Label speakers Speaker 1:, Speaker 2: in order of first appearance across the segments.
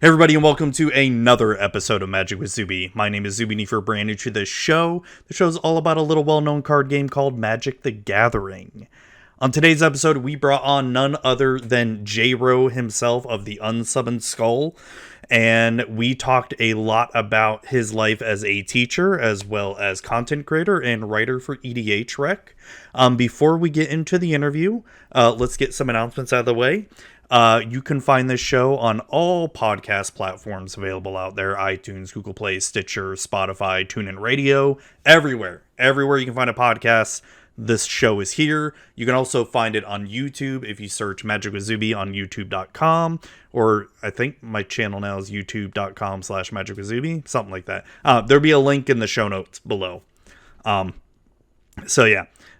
Speaker 1: Hey everybody, and welcome to another episode of Magic with Zuby. My name is Zuby, and if you're brand new to this show, the show's all about a little well-known card game called Magic the Gathering. On today's episode, we brought on none other than Jeremy Rowe himself of the Unsummoned Skull, and we talked a lot about his life as a teacher, as well as content creator and writer for EDH Rec. Before we get into the interview, let's get some announcements out of the way. You can find this show on all podcast platforms available out there: iTunes, Google Play, Stitcher, Spotify, TuneIn Radio, everywhere. Everywhere you can find a podcast, this show is here. You can also find it on YouTube if you search Magic with Zuby on youtube.com, or I think my channel now is youtube.com/Magic with Zuby, something like that. There'll be a link in the show notes below.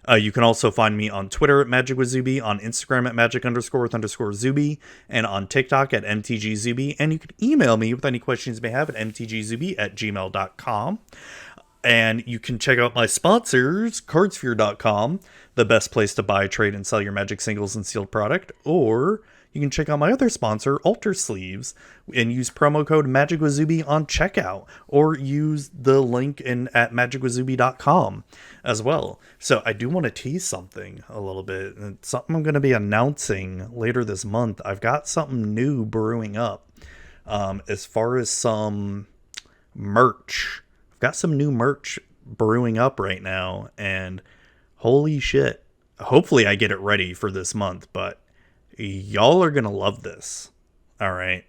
Speaker 1: You can also find me on Twitter at Magic with Zuby, on Instagram at Magic_with_Zuby, and on TikTok at mtgzuby. And you can email me with any questions you may have at mtgzuby@gmail.com. And you can check out my sponsors, cardsphere.com, the best place to buy, trade, and sell your Magic singles and sealed product. Or you can check out my other sponsor, Alter Sleeves, and use promo code MagicWithZuby on checkout, or use the link at magicwithzuby.com as well. So I do want to tease something a little bit, and something I'm going to be announcing later this month. I've got something new brewing up as far as some merch. I've got some new merch brewing up right now, and holy shit. Hopefully I get it ready for this month, but y'all are gonna love this. All right,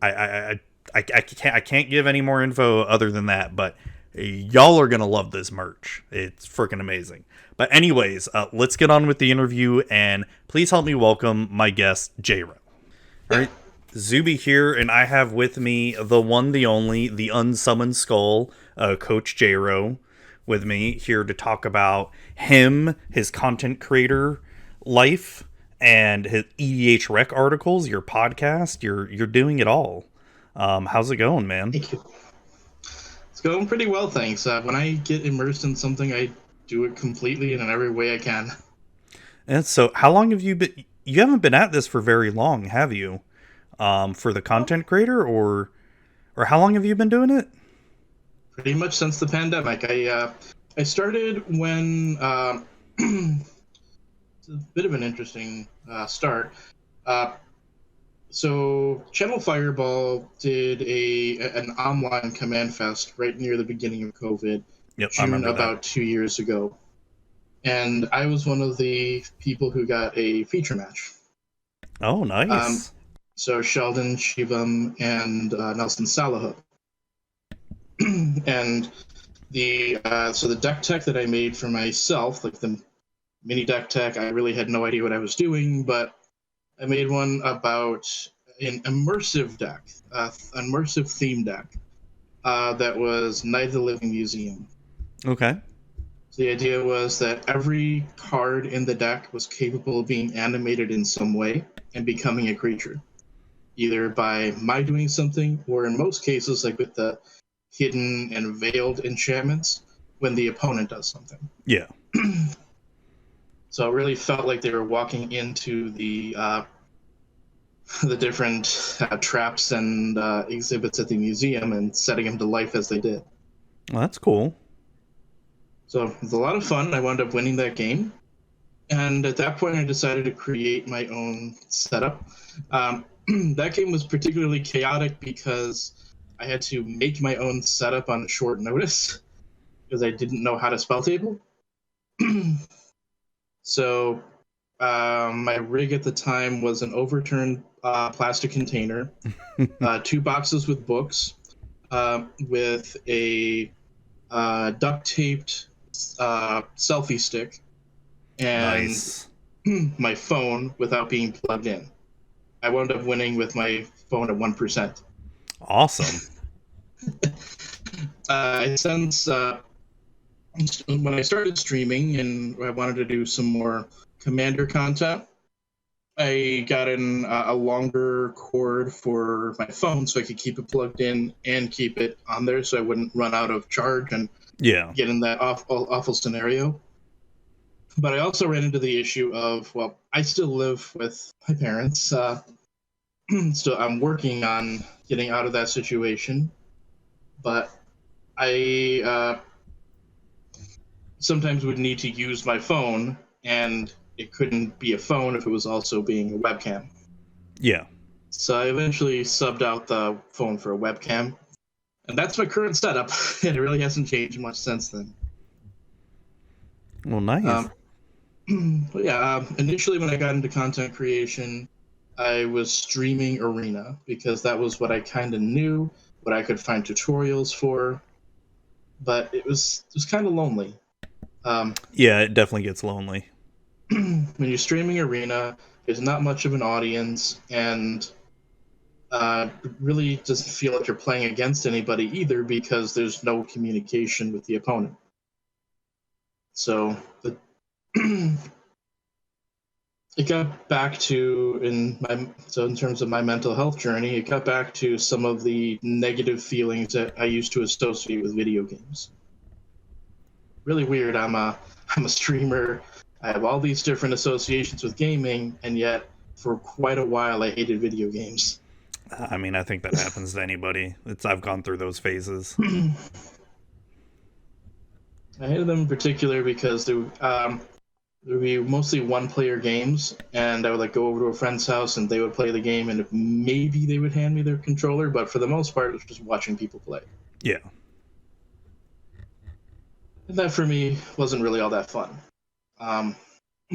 Speaker 1: I can't give any more info other than that, but y'all are gonna love this merch. It's freaking amazing. But anyways, let's get on with the interview, and please help me welcome my guest, Jeremy Rowe. All right, Zuby here, and I have with me the one, the only, the Unsummoned Skull, Coach Jeremy Rowe, with me here to talk about him, his content creator life, and his EDH Rec articles, your podcast. You're doing it all. How's it going, man?
Speaker 2: Thank you. It's going pretty well, thanks. When I get immersed in something, I do it completely and in every way I can.
Speaker 1: And so, how long have you been? You haven't been at this for very long, have you? For the content creator, or how long have you been doing it?
Speaker 2: Pretty much since the pandemic. I started when it's a bit of an interesting start. So Channel Fireball did an online command fest right near the beginning of COVID,
Speaker 1: Yep, I
Speaker 2: June
Speaker 1: remember
Speaker 2: about 2 years ago, and I was one of the people who got a feature match.
Speaker 1: Oh, nice.
Speaker 2: So Sheldon, Shivam, and Nelson Salahook. And the deck tech that I made for myself, like the mini deck tech, I really had no idea what I was doing, but I made one about an immersive deck, an immersive theme deck that was Night of the Living Museum.
Speaker 1: Okay.
Speaker 2: So the idea was that every card in the deck was capable of being animated in some way and becoming a creature, either by my doing something, or in most cases, like with the hidden and veiled enchantments, when the opponent does something.
Speaker 1: Yeah.
Speaker 2: So it really felt like they were walking into the different traps and exhibits at the museum and setting them to life as they did.
Speaker 1: Well, that's cool.
Speaker 2: So it was a lot of fun. I wound up winning that game. And at that point, I decided to create my own setup. That game was particularly chaotic because I had to make my own setup on short notice because I didn't know how to spell table. So my rig at the time was an overturned plastic container, 2 boxes with books, with a duct-taped selfie stick, and
Speaker 1: Nice.
Speaker 2: my phone without being plugged in. I wound up winning with my phone at 1%.
Speaker 1: Awesome.
Speaker 2: Since when I started streaming and I wanted to do some more Commander content, I got in a longer cord for my phone so I could keep it plugged in and keep it on there so I wouldn't run out of charge and get in that awful scenario. But I also ran into the issue of, well, I still live with my parents. So I'm working on getting out of that situation, but I sometimes would need to use my phone, and it couldn't be a phone if it was also being a webcam.
Speaker 1: Yeah.
Speaker 2: So I eventually subbed out the phone for a webcam, and that's my current setup, and it really hasn't changed much since then.
Speaker 1: Well, nice.
Speaker 2: But yeah, initially when I got into content creation, I was streaming Arena because that was what I kind of knew, what I could find tutorials for, but it was kind of lonely.
Speaker 1: Yeah, it definitely gets lonely.
Speaker 2: When you're streaming Arena, there's not much of an audience, and it really doesn't feel like you're playing against anybody either because there's no communication with the opponent. So the it got back to in terms of my mental health journey, it got back to some of the negative feelings that I used to associate with video games. Really weird. I'm a streamer. I have all these different associations with gaming, and yet for quite a while I hated video games.
Speaker 1: I mean, I think that happens to anybody. I've gone through those phases.
Speaker 2: I hated them in particular because there would be mostly one-player games, and I would like go over to a friend's house, and they would play the game, and maybe they would hand me their controller, but for the most part, it was just watching people play.
Speaker 1: Yeah.
Speaker 2: And that for me wasn't really all that fun.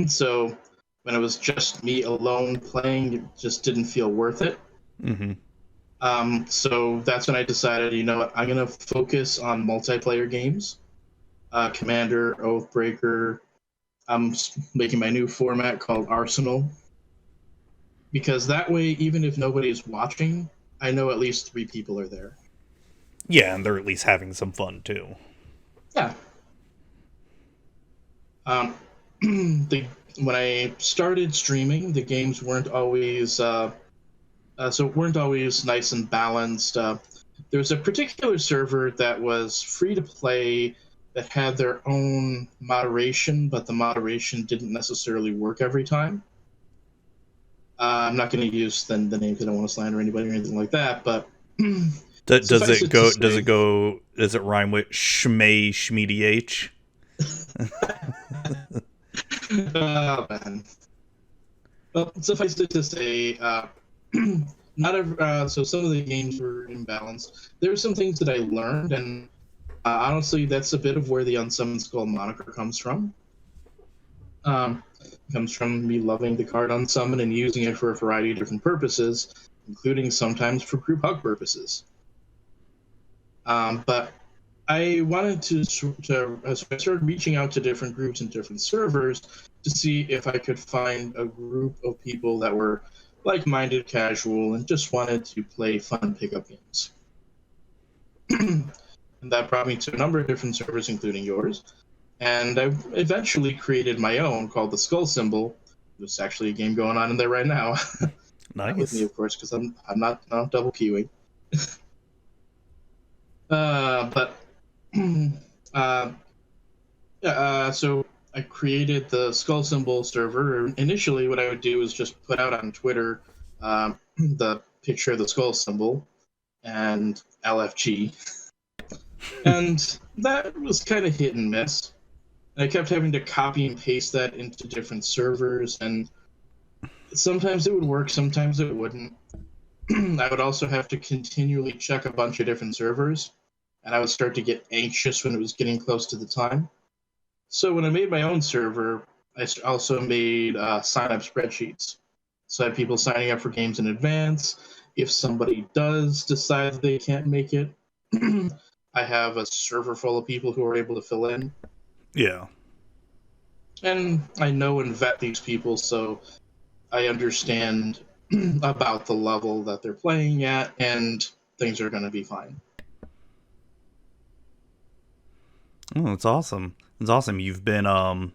Speaker 2: So when it was just me alone playing, it just didn't feel worth it.
Speaker 1: Mm-hmm.
Speaker 2: So that's when I decided, you know what, I'm gonna focus on multiplayer games, Commander, Oathbreaker. I'm making my new format called Arsenal, because that way, even if nobody's watching, I know at least 3 people are there.
Speaker 1: Yeah, and they're at least having some fun too.
Speaker 2: Yeah. When I started streaming, the games weren't always weren't always nice and balanced. There was a particular server that was free to play that had their own moderation, but the moderation didn't necessarily work every time. I'm not going to use the name because I don't want to slander anybody or anything like that, but
Speaker 1: Does it go?
Speaker 2: Say,
Speaker 1: Does it rhyme with Shmei Shmedh?
Speaker 2: Oh man. Well, suffice it to say, not every, so some of the games were imbalanced. There were some things that I learned, and honestly, that's a bit of where the Unsummoned Skull moniker comes from. It comes from me loving the card Unsummon and using it for a variety of different purposes, including sometimes for group hug purposes. But I wanted so I started reaching out to different groups and different servers to see if I could find a group of people that were like-minded, casual, and just wanted to play fun pickup games. And that brought me to a number of different servers, including yours. And I eventually created my own called the Skull Symbol. There's actually a game going on in there right now.
Speaker 1: Nice.
Speaker 2: Not with me, of course, because I'm not double queuing. But so I created the Skull Symbol server. Initially, what I would do is just put out on Twitter the picture of the skull symbol and LFG. And that was kind of hit and miss. And I kept having to copy and paste that into different servers, and sometimes it would work, sometimes it wouldn't. I would also have to continually check a bunch of different servers, and I would start to get anxious when it was getting close to the time. So when I made my own server, I also made sign-up spreadsheets. So I had people signing up for games in advance. If somebody does decide that they can't make it, I have a server full of people who are able to fill in.
Speaker 1: Yeah.
Speaker 2: And I know and vet these people, so I understand about the level that they're playing at, and things are going to be fine.
Speaker 1: Oh, that's awesome. It's awesome. You've been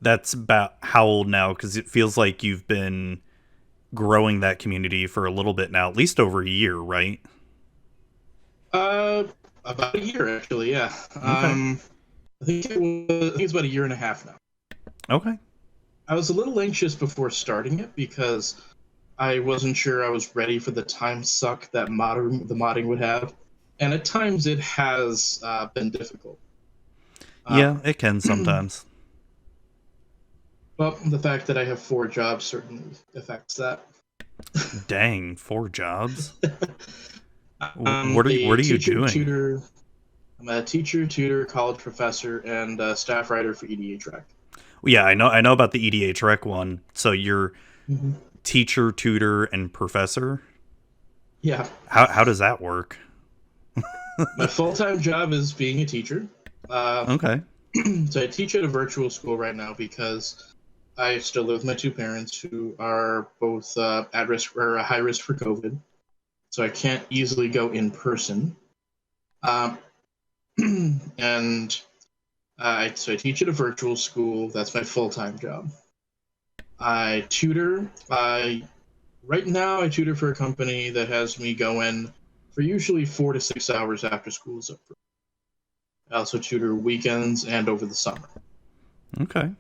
Speaker 1: that's about how old now? Because it feels like you've been growing that community for a little bit now, at least over a year, right?
Speaker 2: About a year actually, yeah.
Speaker 1: Okay.
Speaker 2: I think it's about a year and a half now.
Speaker 1: Okay.
Speaker 2: I was a little anxious before starting it because I wasn't sure I was ready for the time suck that the modding would have, and at times it has been difficult. Uh,
Speaker 1: Yeah, it can sometimes.
Speaker 2: well, the fact that I have 4 jobs certainly affects that.
Speaker 1: Dang, 4 jobs.
Speaker 2: I'm
Speaker 1: What
Speaker 2: a
Speaker 1: are you
Speaker 2: teacher,
Speaker 1: doing?
Speaker 2: tutor. I'm a teacher, tutor, college professor, and staff writer for EDH Rec.
Speaker 1: Well, yeah, I know about the EDH Rec one. So you're
Speaker 2: Hmm.
Speaker 1: teacher, tutor, and professor.
Speaker 2: Yeah,
Speaker 1: How does that work?
Speaker 2: my full-time job is being a teacher. Uh,
Speaker 1: Okay.
Speaker 2: so I teach at a virtual school right now because I still live with my 2 parents who are both at risk or high risk for COVID. So I can't easily go in person. Um, and so I teach at a virtual school. That's my full-time job. I tutor. Right now, I tutor for a company that has me go in for usually 4 to 6 hours after school is over. I also tutor weekends and over the summer.
Speaker 1: Okay.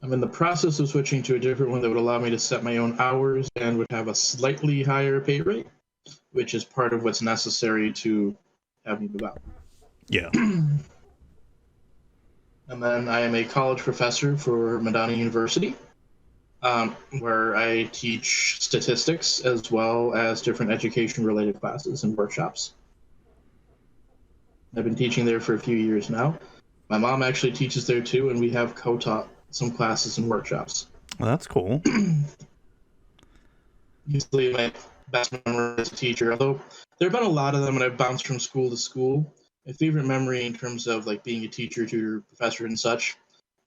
Speaker 2: I'm in the process of switching to a different one that would allow me to set my own hours and would have a slightly higher pay rate, which is part of what's necessary to have me move out.
Speaker 1: Yeah.
Speaker 2: And then I am a college professor for Madonna University, where I teach statistics as well as different education related classes and workshops. I've been teaching there for a few years now. My mom actually teaches there too, and we have co taught some classes and workshops.
Speaker 1: Well, that's cool.
Speaker 2: Usually, my best memory as a teacher, although there have been a lot of them, and I've bounced from school to school. My favorite memory in terms of like being a teacher, tutor, professor, and such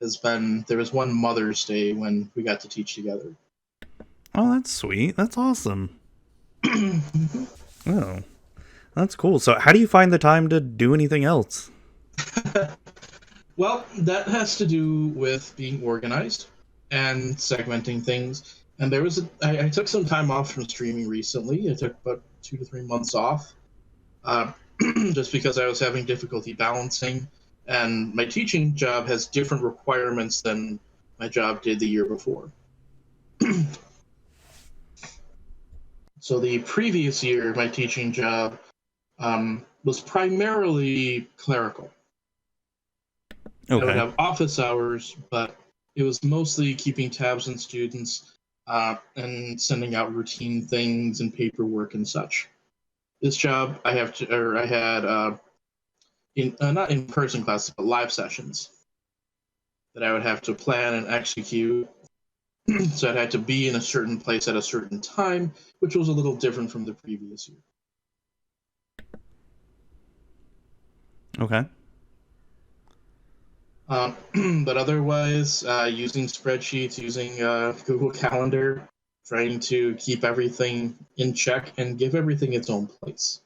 Speaker 2: has been there was one Mother's Day when we got to teach together.
Speaker 1: Oh, that's sweet. That's awesome. Oh, that's cool. So, how do you find the time to do anything else?
Speaker 2: Well, that has to do with being organized and segmenting things. And I took some time off from streaming recently. I took about 2 to 3 months off, uh, just because I was having difficulty balancing. And my teaching job has different requirements than my job did the year before. So the previous year, my teaching job was primarily clerical. I would
Speaker 1: Okay.
Speaker 2: have office hours, but it was mostly keeping tabs on students and sending out routine things and paperwork and such. This job, I had not in person classes, but live sessions that I would have to plan and execute. So I'd had to be in a certain place at a certain time, which was a little different from the previous year.
Speaker 1: Okay.
Speaker 2: But otherwise, using spreadsheets, using Google Calendar, trying to keep everything in check and give everything its own place.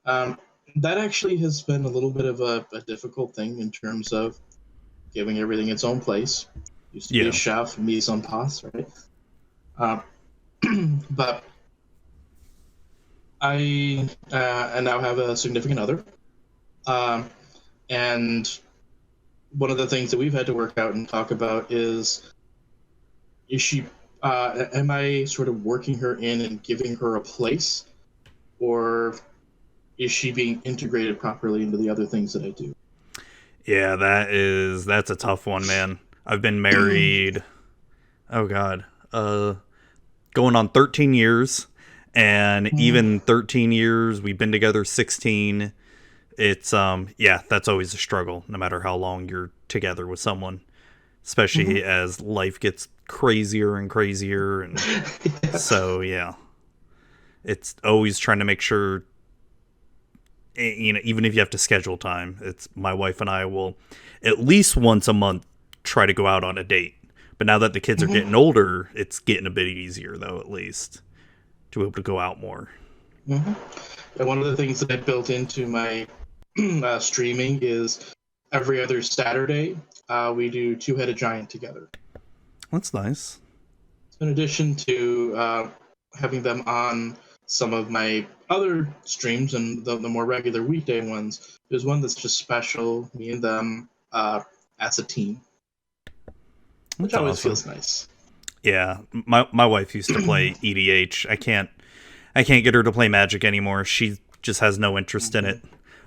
Speaker 2: Um, that actually has been a little bit of a difficult thing in terms of giving everything its own place. Used to be a
Speaker 1: Yeah.
Speaker 2: chef, mise en place, right? Uh, but I now have a significant other, um, and one of the things that we've had to work out and talk about is she am I sort of working her in and giving her a place, or is she being integrated properly into the other things that I do?
Speaker 1: Yeah, that's a tough one, man. I've been married. Oh God. Going on 13 years, and even 13 years, we've been together 16. It's yeah, that's always a struggle, no matter how long you're together with someone, especially as life gets crazier and crazier, and so yeah, it's always trying to make sure, you know, even if you have to schedule time, it's my wife and I will at least once a month try to go out on a date. But now that the kids are getting older, it's getting a bit easier though, at least to be able to go out more.
Speaker 2: And one of the things that I built into my streaming is every other Saturday we do Two-Headed Giant together.
Speaker 1: That's nice.
Speaker 2: In addition to having them on some of my other streams and the more regular weekday ones, there's one that's just special, me and them as a team, which
Speaker 1: That's
Speaker 2: always
Speaker 1: awesome.
Speaker 2: feels nice.
Speaker 1: Yeah, my wife used to play EDH. I can't get her to play Magic anymore. She just has no interest in it.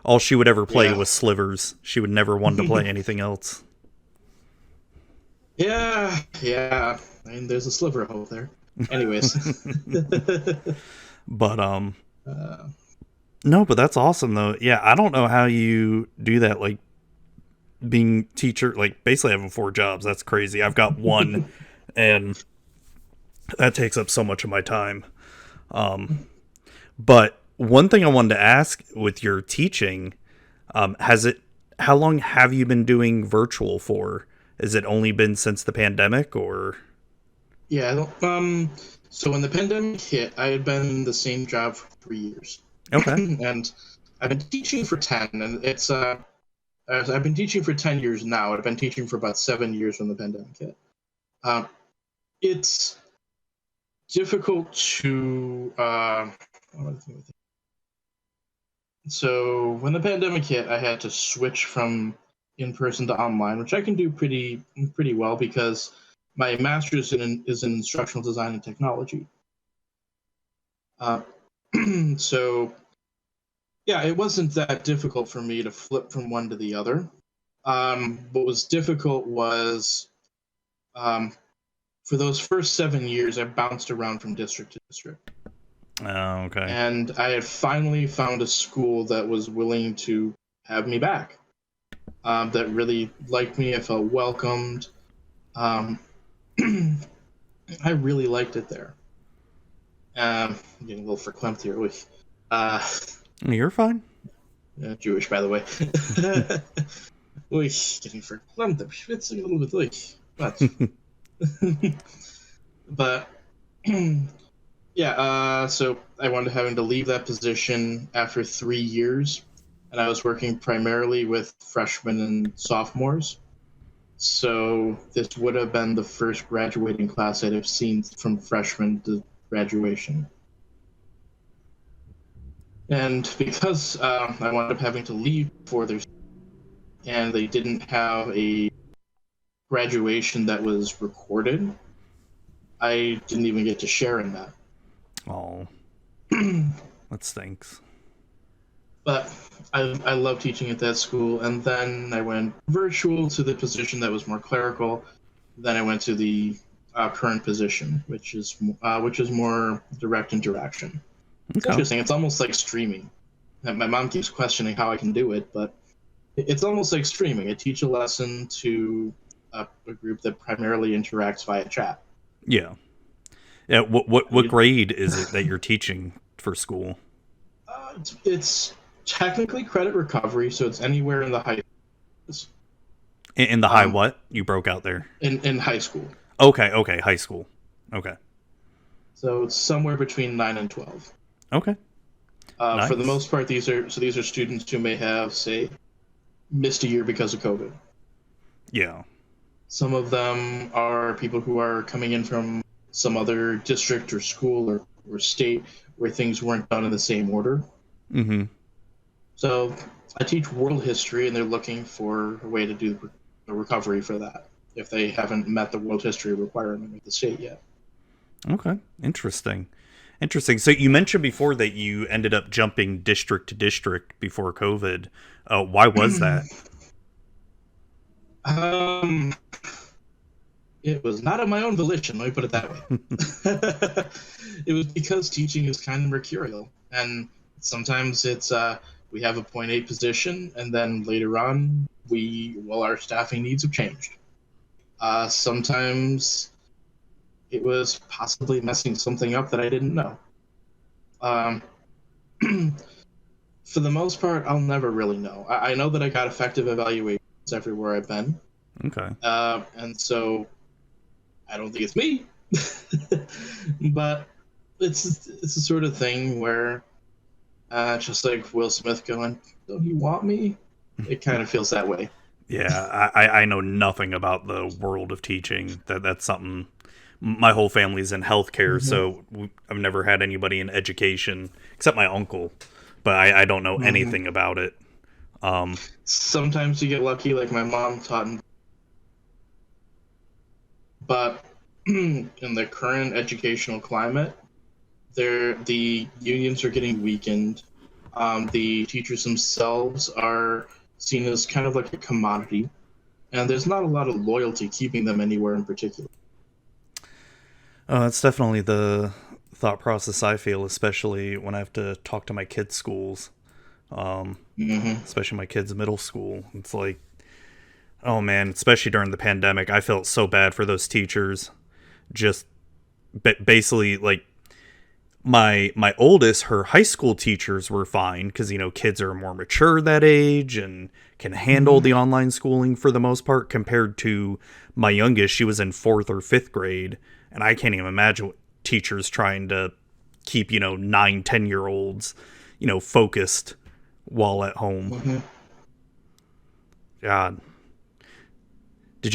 Speaker 1: All she would ever play
Speaker 2: Yeah.
Speaker 1: was Slivers. She would never want to play anything else.
Speaker 2: Yeah, yeah. I mean, there's a sliver of hope there. Anyways.
Speaker 1: But
Speaker 2: uh,
Speaker 1: no, but that's awesome though. Yeah, I don't know how you do that. Like being teacher, like basically having 4 jobs. That's crazy. I've got one, and that takes up so much of my time. But one thing I wanted to ask with your teaching, has it? How long have you been doing virtual for? Has it only been since the pandemic, or?
Speaker 2: yeah. So when the pandemic hit, I had been in the same job for 3 years,
Speaker 1: Okay.
Speaker 2: and I've been teaching for 10, and I've been teaching for 10 years now. I've been teaching for about 7 years when the pandemic hit. Um, it's difficult to. So when the pandemic hit, I had to switch from in person to online, which I can do pretty well because my master's is in instructional design and technology. Uh, so yeah, it wasn't that difficult for me to flip from one to the other. What was difficult was um, for those first 7 years, I bounced around from district to district.
Speaker 1: Oh, okay.
Speaker 2: And I had finally found a school that was willing to have me back, that really liked me. I felt welcomed. Um, I really liked it there. I'm getting a little verklempt here. Uh,
Speaker 1: You're fine.
Speaker 2: Jewish, by the way. Getting verklempt. I'm schwitzing a little bit. But yeah, so I wound up having to leave that position after 3 years, and I was working primarily with freshmen and sophomores. So this would have been the first graduating class I'd have seen from freshman to graduation. And because I wound up having to leave for their, and they didn't have a graduation that was recorded, I didn't even get to share in that.
Speaker 1: Oh, that stinks.
Speaker 2: But I love teaching at that school, and then I went virtual to the position that was more clerical. Then I went to the current position, which is more direct interaction. It's
Speaker 1: Okay.
Speaker 2: interesting. It's almost like streaming. And my mom keeps questioning how I can do it, but it's almost like streaming. I teach a lesson to a group that primarily interacts via chat.
Speaker 1: Yeah. Yeah. What grade is it that you're teaching for school?
Speaker 2: It's technically credit recovery, so it's anywhere in the high
Speaker 1: In the high what? You broke out there.
Speaker 2: in high school.
Speaker 1: Okay, high school. Okay.
Speaker 2: So it's somewhere between 9 and 12.
Speaker 1: Okay. Nice.
Speaker 2: For the most part, these are students who may have, say, missed a year because of COVID.
Speaker 1: Yeah.
Speaker 2: Some of them are people who are coming in from some other district or school or state where things weren't done in the same order.
Speaker 1: Mm-hmm.
Speaker 2: So I teach world history, and they're looking for a way to do the recovery for that if they haven't met the world history requirement of the state yet.
Speaker 1: Okay. Interesting. So you mentioned before that you ended up jumping district to district before COVID. Why was that?
Speaker 2: It was not of my own volition, let me put it that way. It was because teaching is kind of mercurial, and sometimes it's we have a point A position, and then later on our staffing needs have changed. Sometimes it was possibly messing something up that I didn't know. For the most part, I'll never really know. I know that I got effective evaluations everywhere I've been.
Speaker 1: Okay.
Speaker 2: And so I don't think it's me, but it's the sort of thing where just like Will Smith going, "Don't you want me?" It kind of feels that way.
Speaker 1: Yeah, I know nothing about the world of teaching. That's something. My whole family's in healthcare, so I've never had anybody in education except my uncle, but I don't know anything about it.
Speaker 2: Sometimes you get lucky, like my mom taught, but in the current educational climate, the unions are getting weakened. The teachers themselves are seen as kind of like a commodity, and there's not a lot of loyalty keeping them anywhere in particular.
Speaker 1: That's definitely the thought process I feel, especially when I have to talk to my kids' schools,
Speaker 2: Hmm.
Speaker 1: especially my kids' middle school. It's like, oh man, especially during the pandemic, I felt so bad for those teachers. Just basically, like my oldest, her high school teachers were fine because kids are more mature that age and can handle
Speaker 2: Hmm.
Speaker 1: the online schooling for the most part. Compared to my youngest, she was in fourth or fifth grade, and I can't even imagine what teachers trying to keep 9, 10 year olds focused while at home.
Speaker 2: Hmm.
Speaker 1: God, did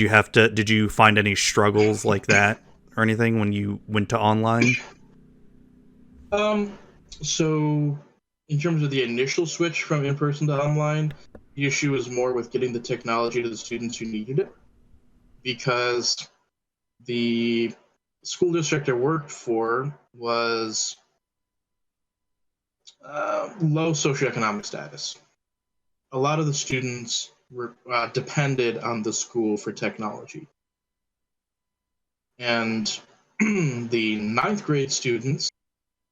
Speaker 1: you find any struggles like that or anything when you went to online?
Speaker 2: Um, so in terms of the initial switch from in-person to online, the issue was more with getting the technology to the students who needed it, because the school district I worked for was low socioeconomic status. A lot of the students were depended on the school for technology, and the ninth grade students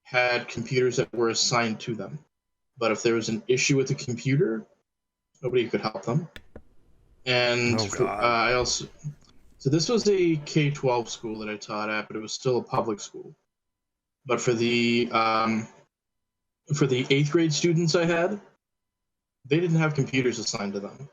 Speaker 2: had computers that were assigned to them. But if there was an issue with the computer, nobody could help them. And
Speaker 1: Oh God.
Speaker 2: I also, so this was a K-12 school that I taught at, but it was still a public school. But for the eighth grade students I had, they didn't have computers assigned to them.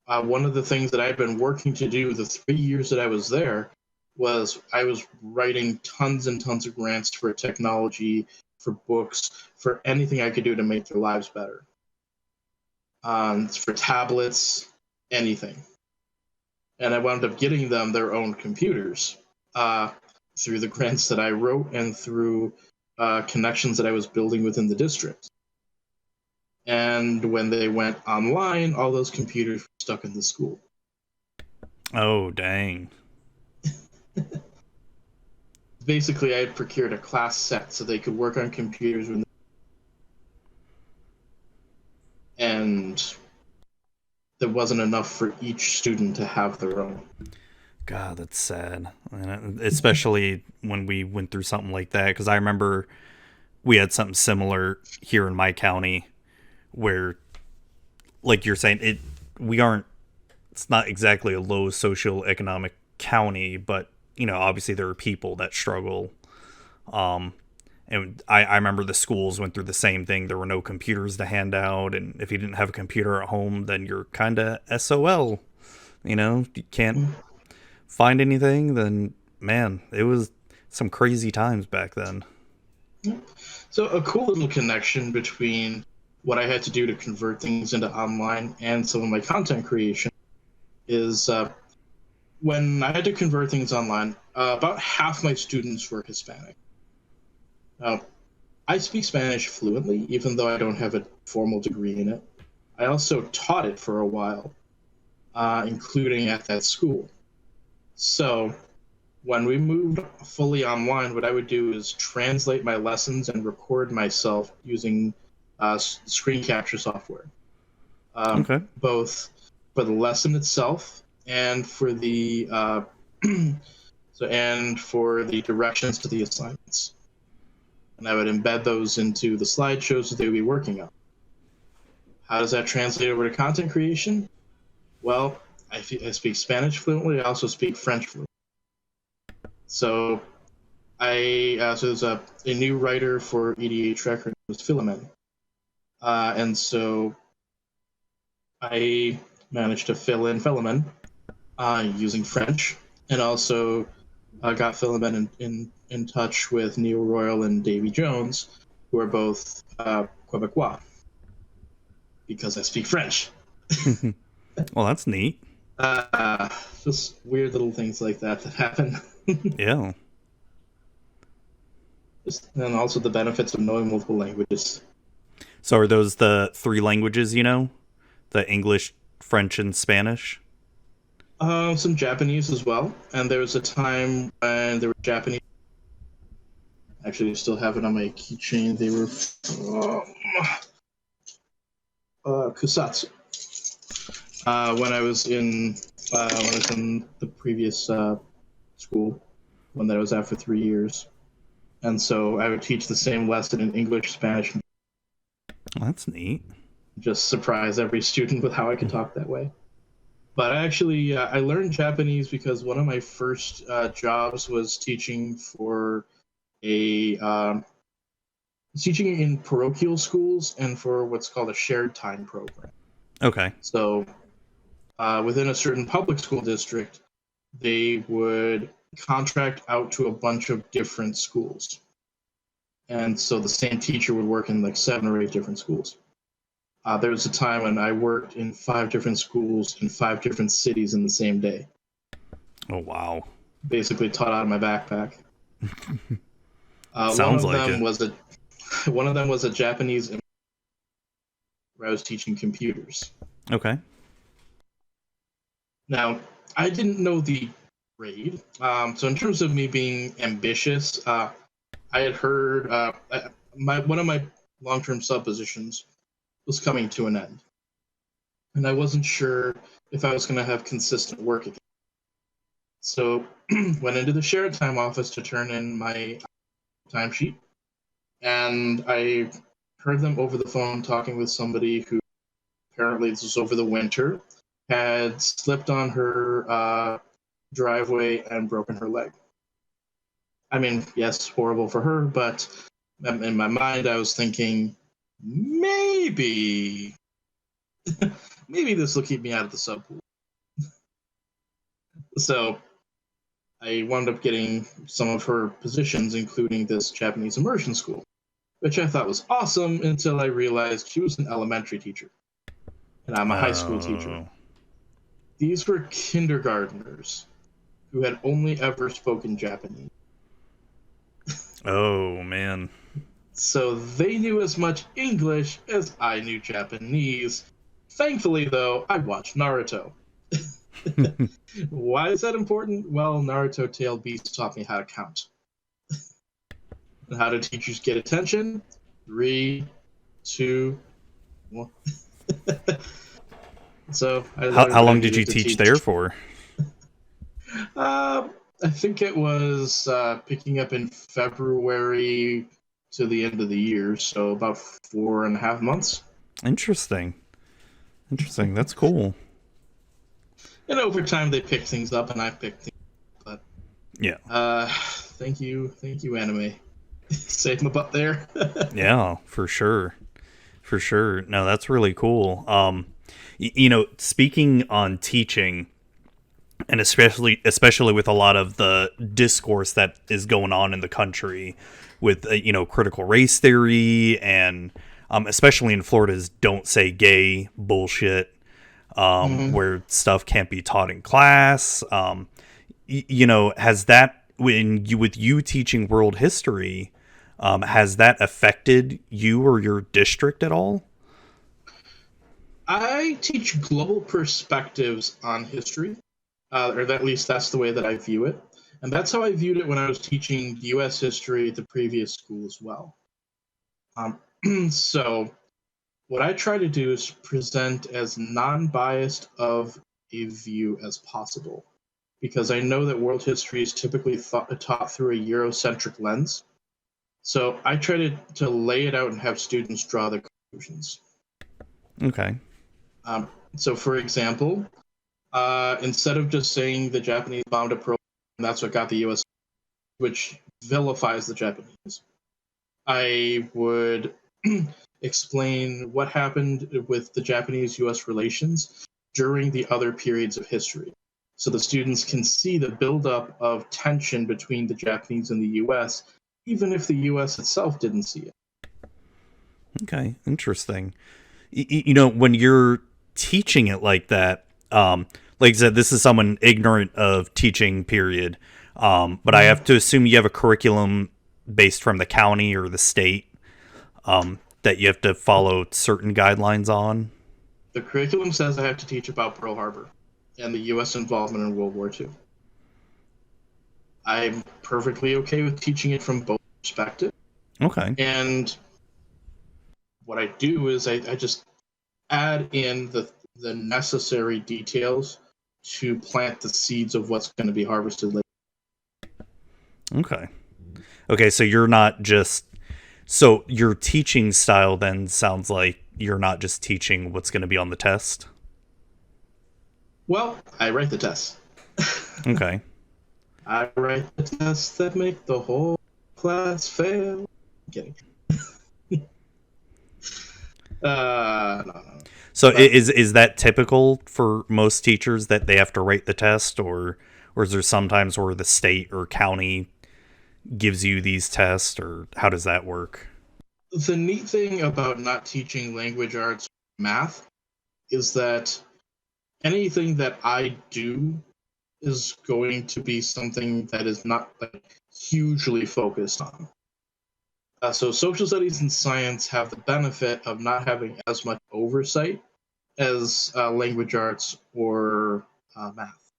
Speaker 2: One of the things that I've been working to do the 3 years that I was there was I was writing tons and tons of grants for technology, for books, for anything I could do to make their lives better. For tablets, anything. And I wound up getting them their own computers uh, through the grants that I wrote and through connections that I was building within the district. And when they went online, all those computers were stuck in the school.
Speaker 1: Oh dang.
Speaker 2: Basically, I had procured a class set so they could work on computers and there wasn't enough for each student to have their own.
Speaker 1: God, that's sad. And especially when we went through something like that, because I remember we had something similar here in my county where, like you're saying, we aren't. It's not exactly a low socioeconomic county, but obviously there are people that struggle. Um, and I remember the schools went through the same thing. There were no computers to hand out, and if you didn't have a computer at home, then you're kind of SOL. You can't find anything, then man, it was some crazy times back then.
Speaker 2: So, a cool little connection between what I had to do to convert things into online and some of my content creation is when I had to convert things online, about half my students were Hispanic. Now, I speak Spanish fluently, even though I don't have a formal degree in it. I also taught it for a while, including at that school. So, when we moved fully online, what I would do is translate my lessons and record myself using screen capture software,
Speaker 1: Okay.
Speaker 2: both for the lesson itself and for the and for the directions to the assignments. And I would embed those into the slideshows that they would be working on. How does that translate over to content creation? Well, I speak Spanish fluently. I also speak French fluently. So so there's a new writer for EDA Trek. Her name was Philomen, and so I managed to fill in Philomen using French, and also got Philomen in touch with Neil Royal and Davy Jones, who are both Quebecois, because I speak French.
Speaker 1: Well, that's neat.
Speaker 2: Uh, just weird little things like that happen.
Speaker 1: Yeah.
Speaker 2: And also the benefits of knowing multiple languages.
Speaker 1: So are those the three languages, the English, French, and Spanish?
Speaker 2: Some Japanese as well, and there was a time when there were Japanese. Actually, I still have it on my keychain. They were kusatsu. When I was in the previous school, one that I was at for 3 years, and so I would teach the same lesson in English, Spanish, and
Speaker 1: That's neat.
Speaker 2: just surprise every student with how I could talk that way. But actually, I learned Japanese because one of my first jobs was a teaching in parochial schools and for what's called a shared time program.
Speaker 1: Okay.
Speaker 2: So within a certain public school district, they would contract out to a bunch of different schools. And so the same teacher would work in like 7 or 8 different schools. There was a time when I worked in 5 different schools in 5 different cities in the same day.
Speaker 1: Oh, wow.
Speaker 2: Basically taught out of my backpack.
Speaker 1: Sounds like it.
Speaker 2: One of them was a Japanese where I was teaching computers.
Speaker 1: Okay.
Speaker 2: Now, I didn't know the grade. So in terms of me being ambitious, I had heard one of my long-term sub positions was coming to an end. And I wasn't sure if I was going to have consistent work again. So went into the shared time office to turn in my timesheet. And I heard them over the phone talking with somebody who apparently this was over the winter, had slipped on her driveway and broken her leg. I mean, yes, horrible for her, but in my mind I was thinking, maybe this will keep me out of the sub pool. So I wound up getting some of her positions, including this Japanese immersion school, which I thought was awesome until I realized she was an elementary teacher, and I'm a high school teacher. These were kindergartners who had only ever spoken Japanese.
Speaker 1: Oh, man.
Speaker 2: So they knew as much English as I knew Japanese. Thankfully, though, I watched Naruto. Why is that important? Well, Naruto Tail Beast taught me how to count. And how do teachers get attention? 3, 2, 1. So
Speaker 1: how long did you teach there for?
Speaker 2: I think it was picking up in February to the end of the year, so about 4.5 months.
Speaker 1: Interesting. That's cool.
Speaker 2: And over time, they picked things up, and I picked things up. But
Speaker 1: yeah.
Speaker 2: Thank you, anime. Save my butt there.
Speaker 1: Yeah, for sure. No, that's really cool. Speaking on teaching, and especially with a lot of the discourse that is going on in the country with critical race theory and especially in Florida's "don't say gay" bullshit, where stuff can't be taught in class. Has that with you teaching world history, has that affected you or your district at all?
Speaker 2: I teach global perspectives on history. Or at least that's the way that I view it. And that's how I viewed it when I was teaching U.S. history at the previous school as well. So what I try to do is present as non-biased of a view as possible, because I know that world history is typically taught through a Eurocentric lens. So I try to lay it out and have students draw their conclusions.
Speaker 1: Okay.
Speaker 2: So for example, instead of just saying the Japanese bombed a Pearl and that's what got the U.S., which vilifies the Japanese, I would explain what happened with the Japanese-U.S. relations during the other periods of history, so the students can see the buildup of tension between the Japanese and the U.S., even if the U.S. itself didn't see it.
Speaker 1: Okay, interesting. When you're teaching it like that, like I said, this is someone ignorant of teaching, period. But I have to assume you have a curriculum based from the county or the state that you have to follow certain guidelines on.
Speaker 2: The curriculum says I have to teach about Pearl Harbor and the U.S. involvement in World War II. I'm perfectly okay with teaching it from both perspectives.
Speaker 1: Okay.
Speaker 2: And what I do is I just add in the necessary details to plant the seeds of what's going to be harvested later.
Speaker 1: Okay. Okay, so you're not just... So your teaching style then sounds like you're not just teaching what's going to be on the test?
Speaker 2: Well, I write the tests.
Speaker 1: Okay.
Speaker 2: I write the tests that make the whole class fail. I'm kidding. No.
Speaker 1: So
Speaker 2: But
Speaker 1: is that typical for most teachers that they have to write the test, or is there sometimes where the state or county gives you these tests, or how does that work?
Speaker 2: the neat thing about not teaching language arts math is that anything that I do is going to be something that is not like hugely focused on. So social studies and science have the benefit of not having as much oversight as language arts or math.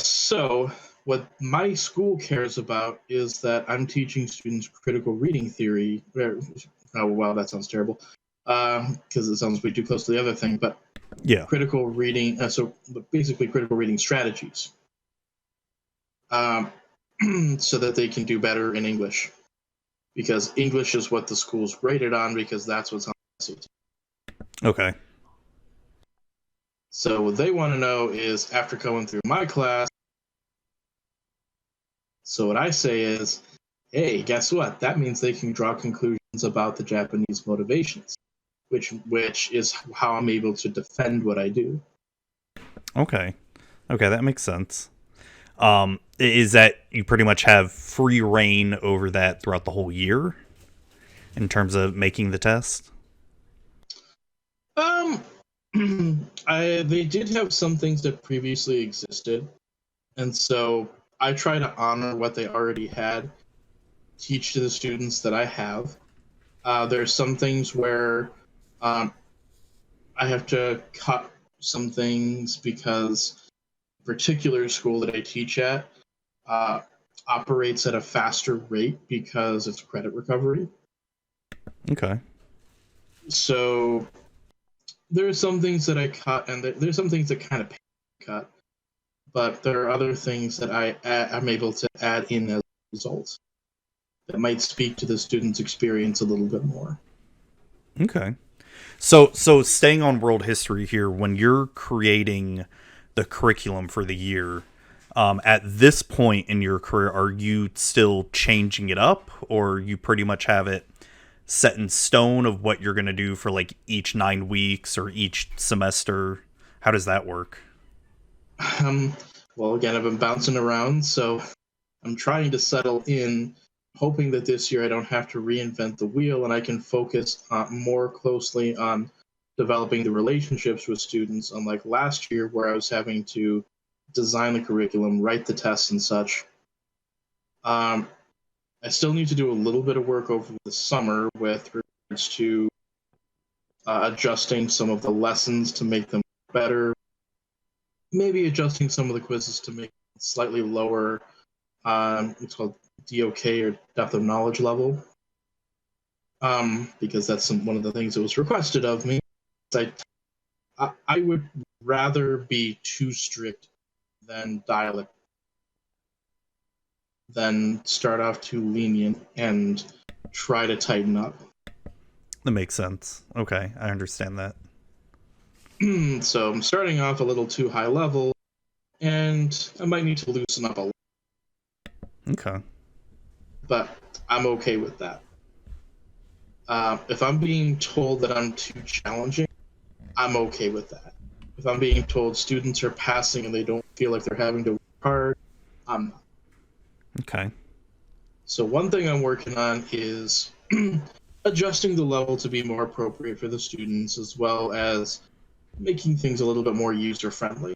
Speaker 2: So what my school cares about is that I'm teaching students critical reading theory. Oh, wow, that sounds terrible because it sounds way too close to the other thing, but
Speaker 1: Yeah.
Speaker 2: critical reading, so basically critical reading strategies, um, so that they can do better in English. Because English is what the school's graded on because that's what's on the SAT.
Speaker 1: Okay.
Speaker 2: So what they want to know is after going through my class, so what I say is, hey, guess what? That means they can draw conclusions about the Japanese motivations, which is how I'm able to defend what I do.
Speaker 1: Okay. Okay, that makes sense. Is that you pretty much have free reign over that throughout the whole year in terms of making the test?
Speaker 2: Um, they did have some things that previously existed, and so I try to honor what they already had, teach to the students that I have. There's some things where um, I have to cut some things because a particular school that I teach at uh, operates at a faster rate because it's credit recovery.
Speaker 1: Okay.
Speaker 2: So there are some things that I cut, and there's some things that kind of cut, but there are other things that I'm able to add in as a result that might speak to the student's experience a little bit more.
Speaker 1: Okay. So staying on world history here, when you're creating the curriculum for the year, at this point in your career, are you still changing it up, or you pretty much have it set in stone of what you're going to do for like each 9 weeks or each semester? How does that work?
Speaker 2: Um, well, again, I've been bouncing around, so I'm trying to settle in, hoping that this year I don't have to reinvent the wheel and I can focus more closely on developing the relationships with students, unlike last year where I was having to design the curriculum, write the tests, and such. Um, I still need to do a little bit of work over the summer with regards to adjusting some of the lessons to make them better, maybe adjusting some of the quizzes to make it slightly lower. It's called DOK or depth of knowledge level, because that's one of the things that was requested of me. I would rather be too strict than dial it, than start off too lenient and try to tighten up.
Speaker 1: That makes sense. Okay, I understand that.
Speaker 2: So I'm starting off a little too high level, and I might need to loosen up a little,
Speaker 1: Okay.
Speaker 2: but I'm okay with that. If I'm being told that I'm too challenging, I'm okay with that. If I'm being told students are passing and they don't feel like they're having to work hard, I'm not.
Speaker 1: Okay.
Speaker 2: So one thing I'm working on is adjusting the level to be more appropriate for the students, as well as making things a little bit more user friendly.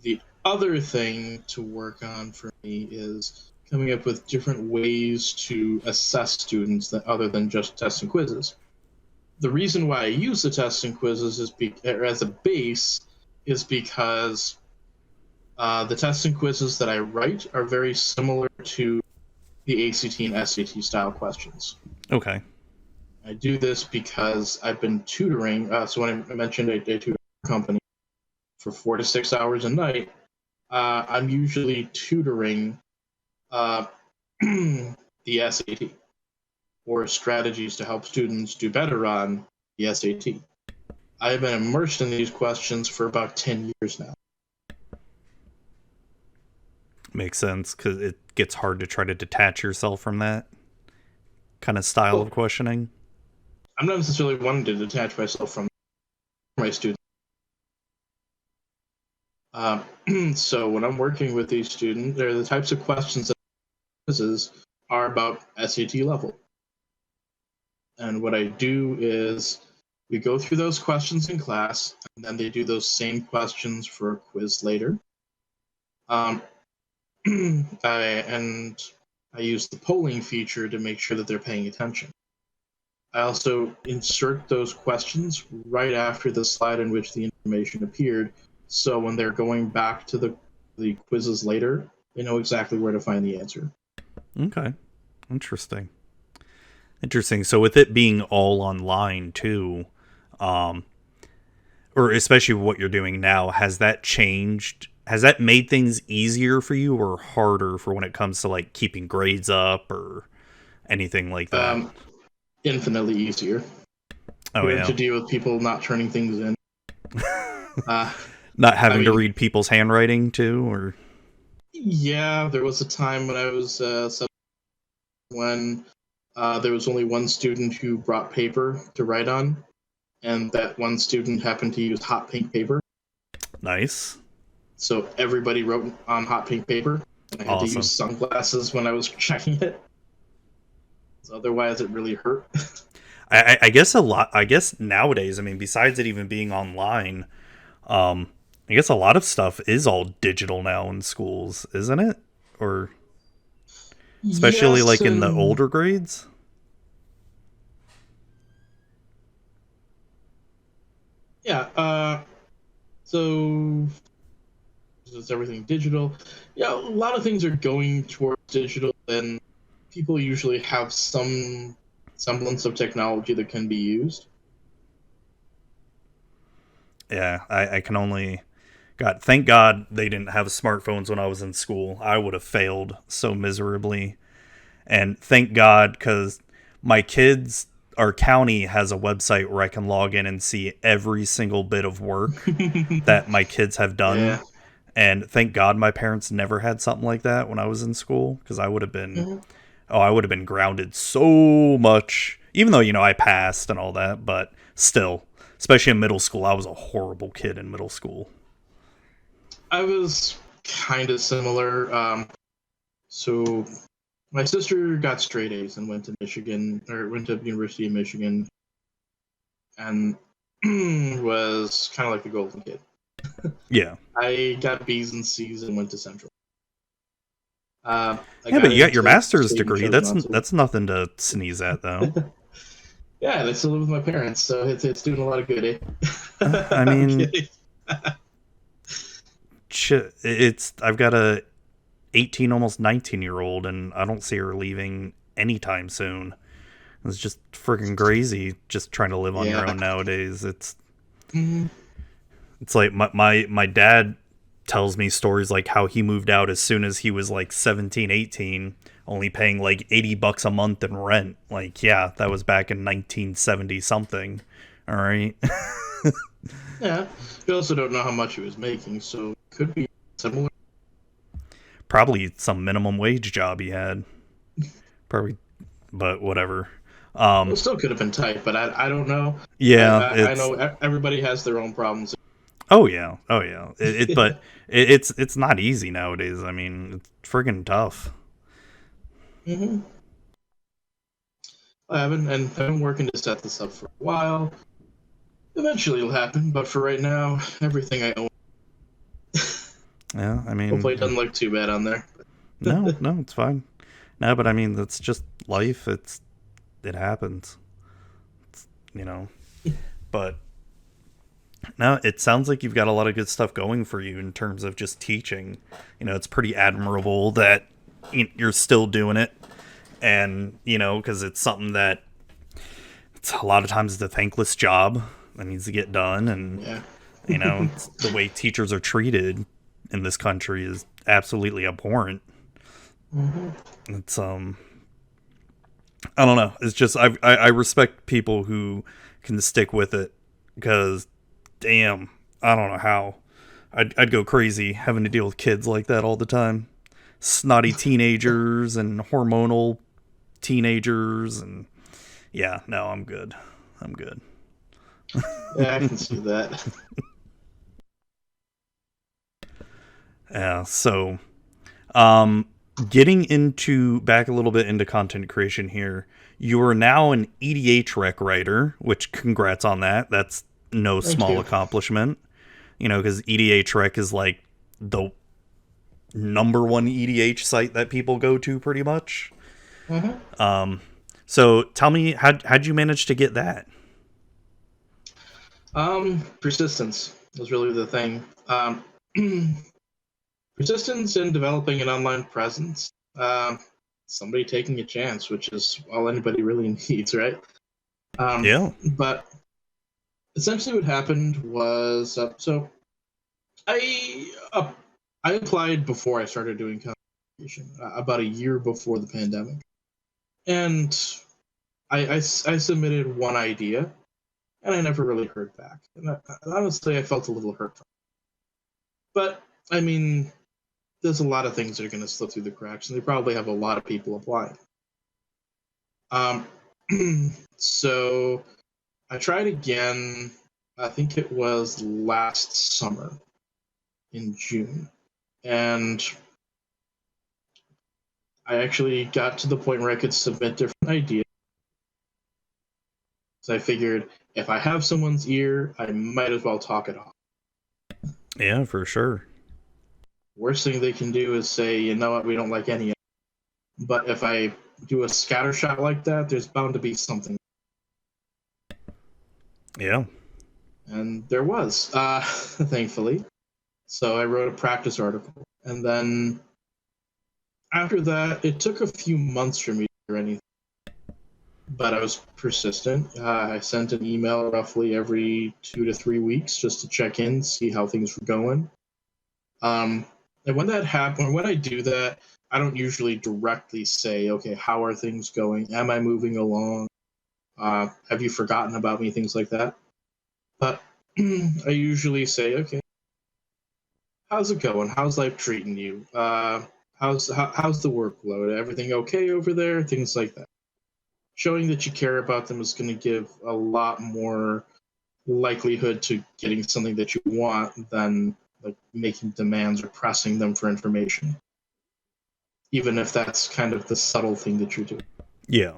Speaker 2: The other thing to work on for me is coming up with different ways to assess students that other than just tests and quizzes. The reason why I use the tests and quizzes as a base is because the tests and quizzes that I write are very similar to the ACT and SAT style questions.
Speaker 1: Okay.
Speaker 2: I do this because I've been tutoring. So when I mentioned a tutor company for 4 to 6 hours a night, I'm usually tutoring the SAT or strategies to help students do better on the SAT. I have been immersed in these questions for about 10 years now.
Speaker 1: Makes sense, because it gets hard to try to detach yourself from that kind of style of questioning.
Speaker 2: I'm not necessarily wanting to detach myself from my students. So when I'm working with these students, they're the types of questions that quizzes are about SAT level. And what I do is we go through those questions in class, and then they do those same questions for a quiz later. I use the polling feature to make sure that they're paying attention. I also insert those questions right after the slide in which the information appeared, so when they're going back to the quizzes later, they know exactly where to find the answer.
Speaker 1: Okay. Interesting. So with it being all online too, or especially what you're doing now, has that changed? Has that made things easier for you or harder for when it comes to like keeping grades up or anything like that?
Speaker 2: Infinitely easier.
Speaker 1: Oh,
Speaker 2: You have
Speaker 1: yeah.
Speaker 2: to deal with people not turning things in.
Speaker 1: Not having to read people's handwriting too, or
Speaker 2: yeah, there was a time when I was when there was only one student who brought paper to write on, and that one student happened to use hot pink paper.
Speaker 1: Nice.
Speaker 2: So everybody wrote on hot pink paper, and I had to use sunglasses when I was checking it. So otherwise, it really hurt.
Speaker 1: I guess a lot. I guess nowadays, I mean, besides it even being online, I guess a lot of stuff is all digital now in schools, isn't it? Or especially
Speaker 2: yes,
Speaker 1: like in the older grades.
Speaker 2: Yeah. So is everything digital? Yeah, a lot of things are going towards digital, and people usually have some semblance of technology that can be used.
Speaker 1: Yeah, I can only. God, thank God they didn't have smartphones when I was in school. I would have failed so miserably. And thank God, because our county has a website where I can log in and see every single bit of work that my kids have done.
Speaker 2: Yeah.
Speaker 1: And thank God my parents never had something like that when I was in school, because I would have been,
Speaker 2: Mm-hmm.
Speaker 1: I would have been grounded so much. Even though, I passed and all that, but still, especially in middle school, I was a horrible kid in middle school.
Speaker 2: I was kind of similar. So my sister got straight A's and went to Michigan, or went to the University of Michigan, and was kind of like the golden kid.
Speaker 1: Yeah.
Speaker 2: I got B's and C's and went to Central.
Speaker 1: Yeah, but you got your master's degree. That's nothing to sneeze at, though.
Speaker 2: Yeah, and I still live with my parents, so it's doing a lot of good, eh?
Speaker 1: I mean, I've got a 18, almost 19-year-old, and I don't see her leaving anytime soon. It's just freaking crazy just trying to live on your own nowadays. It's like my dad tells me stories like how he moved out as soon as he was like 17, 18, only paying like $80 a month in rent. Like, yeah, that was back in 1970 something. All right.
Speaker 2: Yeah. You also don't know how much he was making, so it could be similar.
Speaker 1: Probably some minimum wage job he had. Probably, but whatever.
Speaker 2: It still could have been tight, but I don't know.
Speaker 1: Yeah,
Speaker 2: I know everybody has their own problems.
Speaker 1: Oh yeah. But it's not easy nowadays. I mean, it's friggin' tough.
Speaker 2: Mm-hmm. I've been working to set this up for a while. Eventually it'll happen, but for right now, everything I own.
Speaker 1: Yeah, I mean,
Speaker 2: Hopefully it doesn't look too bad on there.
Speaker 1: No, it's fine. No, but I mean, that's just life. It happens. you know. But no, it sounds like you've got a lot of good stuff going for you in terms of just teaching. It's pretty admirable that you're still doing it, and because it's something that it's a lot of times it's a thankless job that needs to get done, and
Speaker 2: Yeah.
Speaker 1: it's the way teachers are treated in this country is absolutely abhorrent. It's I don't know. It's just I respect people who can stick with it, because damn, I don't know how. I'd go crazy having to deal with kids like that all the time. Snotty teenagers and hormonal teenagers, and yeah, no, I'm good. I'm good.
Speaker 2: Yeah, I can see that.
Speaker 1: Yeah, so um getting into back a little bit into content creation here. You are now an EDH rec writer, which congrats on that. That's no
Speaker 2: Thank
Speaker 1: small
Speaker 2: you.
Speaker 1: accomplishment. Because EDH rec is like the number one EDH site that people go to pretty much. So tell me, how'd you manage to get that?
Speaker 2: Persistence was really the thing. Persistence in developing an online presence. Somebody taking a chance, which is all anybody really needs, right?
Speaker 1: Yeah.
Speaker 2: But essentially, what happened was, so I applied before I started doing content creation, about a year before the pandemic, and I submitted one idea, and I never really heard back. And honestly, I felt a little hurt. But I mean, there's a lot of things that are going to slip through the cracks, and they probably have a lot of people applying. Um, so I tried again. I think it was last summer in June, and I actually got to the point where I could submit different ideas. So I figured if I have someone's ear, I might as well talk it off.
Speaker 1: Yeah, for sure.
Speaker 2: Worst thing they can do is say, you know what, we don't like any of it. But if I do a scatter shot like that, there's bound to be something.
Speaker 1: Yeah.
Speaker 2: And there was, thankfully. So I wrote a practice article. And then after that, it took a few months for me to hear anything. But I was persistent. I sent an email roughly every 2 to 3 weeks just to check in, see how things were going. And when that happens, when I do that, I don't usually directly say, okay, how are things going? Am I moving along? Have you forgotten about me? Things like that. But I usually say, okay, how's it going? How's life treating you? How's the workload? Everything okay over there? Things like that. Showing that you care about them is going to give a lot more likelihood to getting something that you want than like making demands or pressing them for information, even if that's kind of the subtle thing that you're doing.
Speaker 1: Yeah.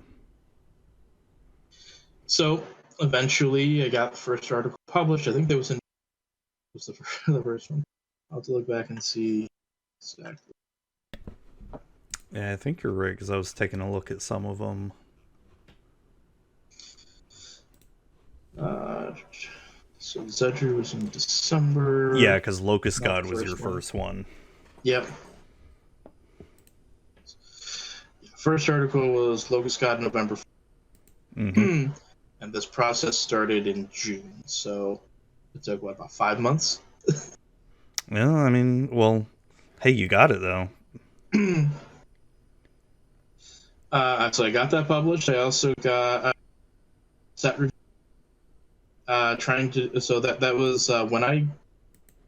Speaker 2: So eventually I got the first article published. I think that was the first one. I'll have to look back and see exactly.
Speaker 1: Yeah, I think you're right, because I was taking a look at some of them.
Speaker 2: So Zedru was in December.
Speaker 1: Yeah, because Locust
Speaker 2: Not
Speaker 1: God
Speaker 2: the
Speaker 1: was your
Speaker 2: first one.
Speaker 1: first one.
Speaker 2: Yep. First article was Locust God November.
Speaker 1: Mm-hmm.
Speaker 2: And this process started in June, so it took what, about 5 months?
Speaker 1: Well, I mean, well, hey, you got it though.
Speaker 2: So I got that published. I also got set review. Trying to, so that was when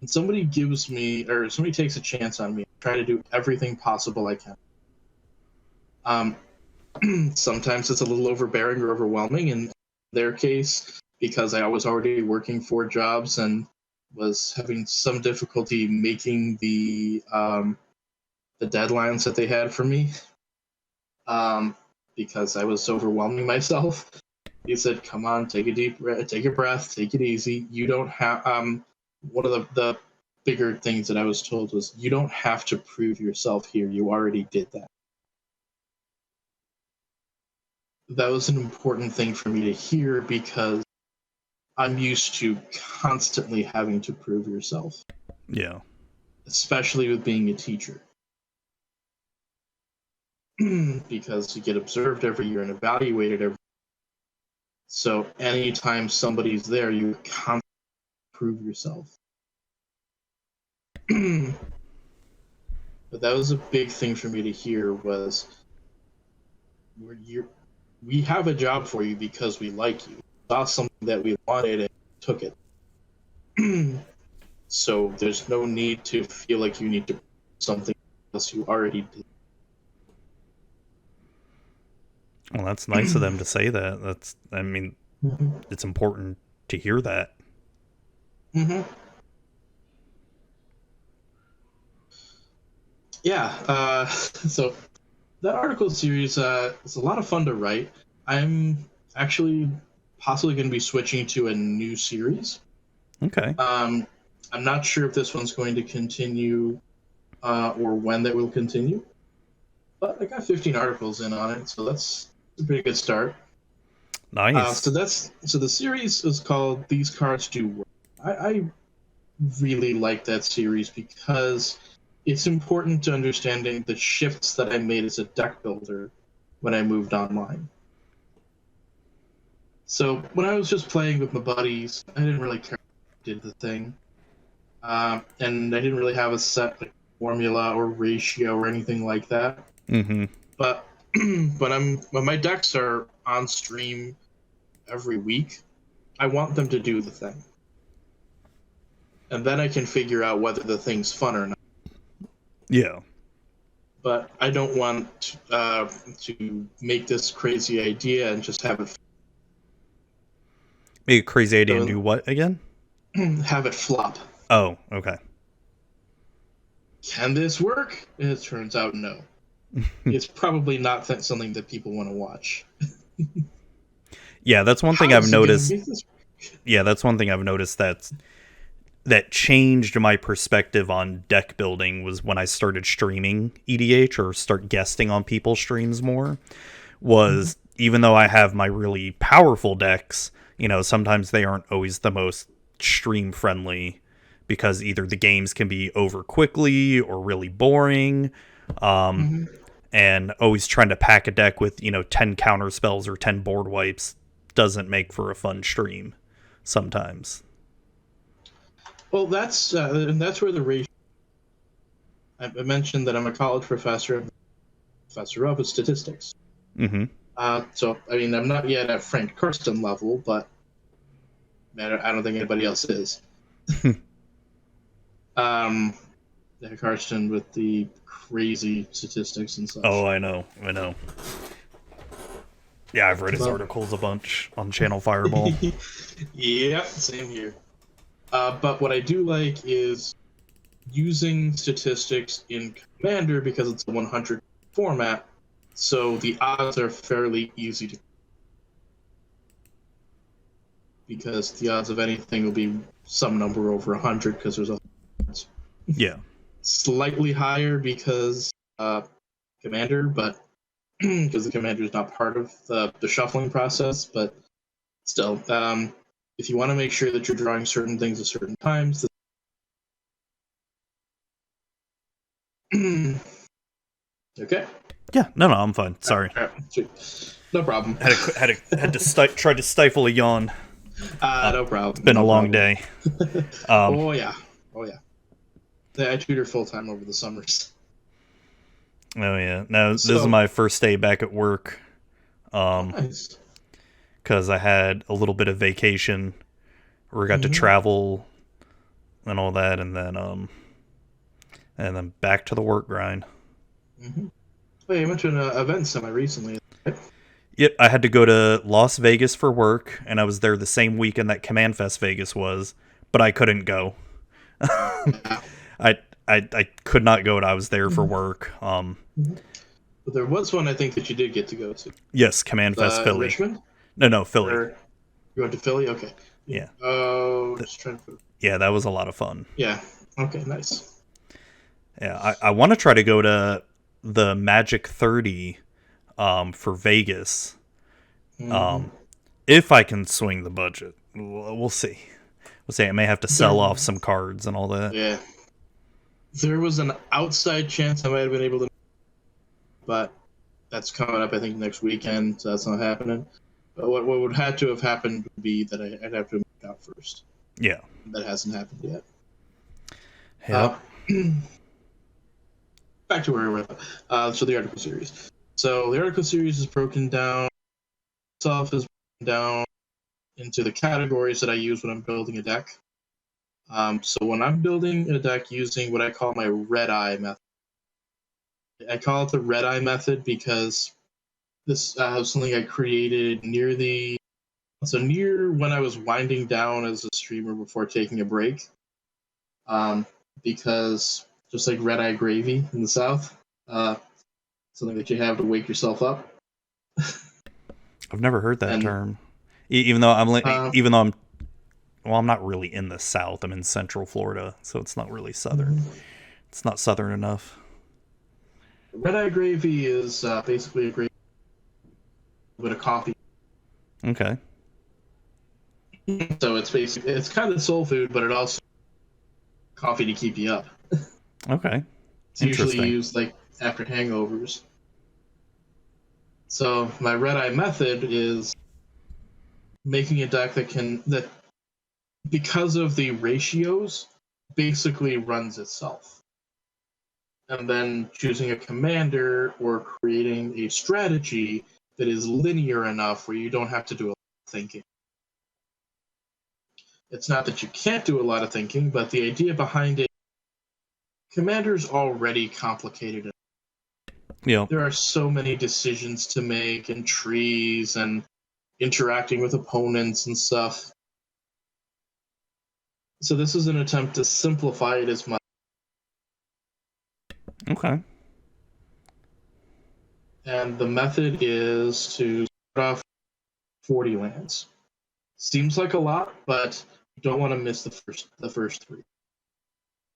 Speaker 2: somebody gives me, or somebody takes a chance on me, I try to do everything possible I can. Sometimes it's a little overbearing or overwhelming. In their case, because I was already working 4 jobs and was having some difficulty making the deadlines that they had for me, because I was overwhelming myself. He said, "Come on, take a breath, take it easy. You don't have." One of the bigger things that I was told was, "You don't have to prove yourself here. You already did that." that was an important thing for me to hear because I'm used to constantly having to prove yourself,
Speaker 1: Yeah.
Speaker 2: especially with being a teacher. Because you get observed every year and evaluated every year. So anytime somebody's there, you constantly prove yourself. But that was a big thing for me to hear was we have a job for you because we like you. Saw something that we wanted and took it. So there's no need to feel like you need to prove something else you already did.
Speaker 1: Well, that's nice of them to say that. I mean, it's important to hear that.
Speaker 2: Mm-hmm. Yeah. So that article series is a lot of fun to write. I'm actually possibly going to be switching to a new series.
Speaker 1: Okay.
Speaker 2: I'm not sure if this one's going to continue or when that will continue, but I got 15 articles in on it, so that's a pretty good start.
Speaker 1: Nice.
Speaker 2: So the series is called "These Cards Do Work." I really like that series because it's important to understanding the shifts that I made as a deck builder when I moved online. So when I was just playing with my buddies, I didn't really care if I did the thing, and I didn't really have a set like, formula or ratio or anything like that.
Speaker 1: Mm-hmm.
Speaker 2: But when my decks are on stream every week, I want them to do the thing, and then I can figure out whether the thing's fun or not.
Speaker 1: Yeah.
Speaker 2: But I don't want to make this crazy idea and just have it
Speaker 1: Make a crazy idea and do what again?
Speaker 2: have it flop.
Speaker 1: Oh, okay.
Speaker 2: Can this work? And it turns out no. It's probably not something that people want to watch.
Speaker 1: Yeah, that's one thing
Speaker 2: How
Speaker 1: I've
Speaker 2: is it gonna
Speaker 1: noticed.
Speaker 2: make this-
Speaker 1: Yeah, that's one thing I've noticed that changed my perspective on deck building was when I started streaming EDH or start guesting on people's streams more. Was even though I have my really powerful decks, sometimes they aren't always the most stream friendly because either the games can be over quickly or really boring. And always trying to pack a deck with 10 counter spells or 10 board wipes doesn't make for a fun stream sometimes.
Speaker 2: Well, that's where the ratio. I mentioned that I'm a college professor of statistics.
Speaker 1: Mm-hmm.
Speaker 2: So I mean, I'm not yet at Frank Kirsten level, but I don't think anybody else is. Karsten with the crazy statistics and such.
Speaker 1: Oh, I know. Yeah, I've read his articles a bunch on Channel Fireball.
Speaker 2: Yep, same here. But what I do like is using statistics in Commander because it's a 100 format, so the odds are fairly easy to. Because the odds of anything will be some number over 100 because there's a.
Speaker 1: Yeah.
Speaker 2: Slightly higher because Commander, but because the Commander is not part of the shuffling process, but still, if you want to make sure that you're drawing certain things at certain times. Okay.
Speaker 1: Yeah. No, I'm fine. Sorry.
Speaker 2: No problem.
Speaker 1: Had to try to stifle a yawn.
Speaker 2: No problem.
Speaker 1: It's been a long day.
Speaker 2: Oh yeah. I tutor full time over the summers.
Speaker 1: Oh yeah. No, this is my first day back at work.
Speaker 2: Nice.
Speaker 1: Because I had a little bit of vacation, where I got to travel and all that, and then back to the work grind.
Speaker 2: Mm-hmm. Oh, you went to an event semi-recently, right?
Speaker 1: Yep, I had to go to Las Vegas for work, and I was there the same weekend that Command Fest Vegas was, but I couldn't go. I could not go, and I was there for work.
Speaker 2: But there was one I think that you did get to go to.
Speaker 1: Yes, Command Fest Philly.
Speaker 2: Richmond?
Speaker 1: No, Philly.
Speaker 2: You went to Philly? Okay.
Speaker 1: Yeah.
Speaker 2: Oh, just trying to.
Speaker 1: Yeah, that was a lot of fun.
Speaker 2: Yeah. Okay. Nice.
Speaker 1: Yeah, I want to try to go to the Magic 30 for Vegas
Speaker 2: Mm-hmm.
Speaker 1: If I can swing the budget, we'll see. We'll see. I may have to sell
Speaker 2: There,
Speaker 1: off some cards and all that.
Speaker 2: yeah, there was an outside chance I might have been able to, but that's coming up I think next weekend, so that's not happening. But what would have to have happened would be that I'd have to make out first.
Speaker 1: Yeah.
Speaker 2: That hasn't happened yet.
Speaker 1: Yep.
Speaker 2: Back to where we were. So the article series. So the article series is broken down. Itself is broken down into the categories that I use when I'm building a deck. So when I'm building a deck using what I call my red eye method, I call it the red eye method because this was something I created near when I was winding down as a streamer before taking a break. Because just like red eye gravy in the South, something that you have to wake yourself up.
Speaker 1: I've never heard that
Speaker 2: And
Speaker 1: term. Even though I'm not really in the South. I'm in Central Florida, so it's not really Southern. It's not Southern enough.
Speaker 2: Red eye gravy is basically a gravy with a coffee.
Speaker 1: Okay.
Speaker 2: So it's kind of soul food, but it also coffee to keep you up.
Speaker 1: Okay.
Speaker 2: It's usually used like after hangovers. So my red eye method is making a deck that because of the ratios basically runs itself. And then choosing a commander or creating a strategy that is linear enough where you don't have to do a lot of thinking. It's not that you can't do a lot of thinking, but the idea behind it, commander's already complicated.
Speaker 1: Yeah.
Speaker 2: There are so many decisions to make and trees and interacting with opponents and stuff. So this is an attempt to simplify it as much.
Speaker 1: Okay.
Speaker 2: And the method is to start off 40 lands. Seems like a lot, but you don't want to miss the first three.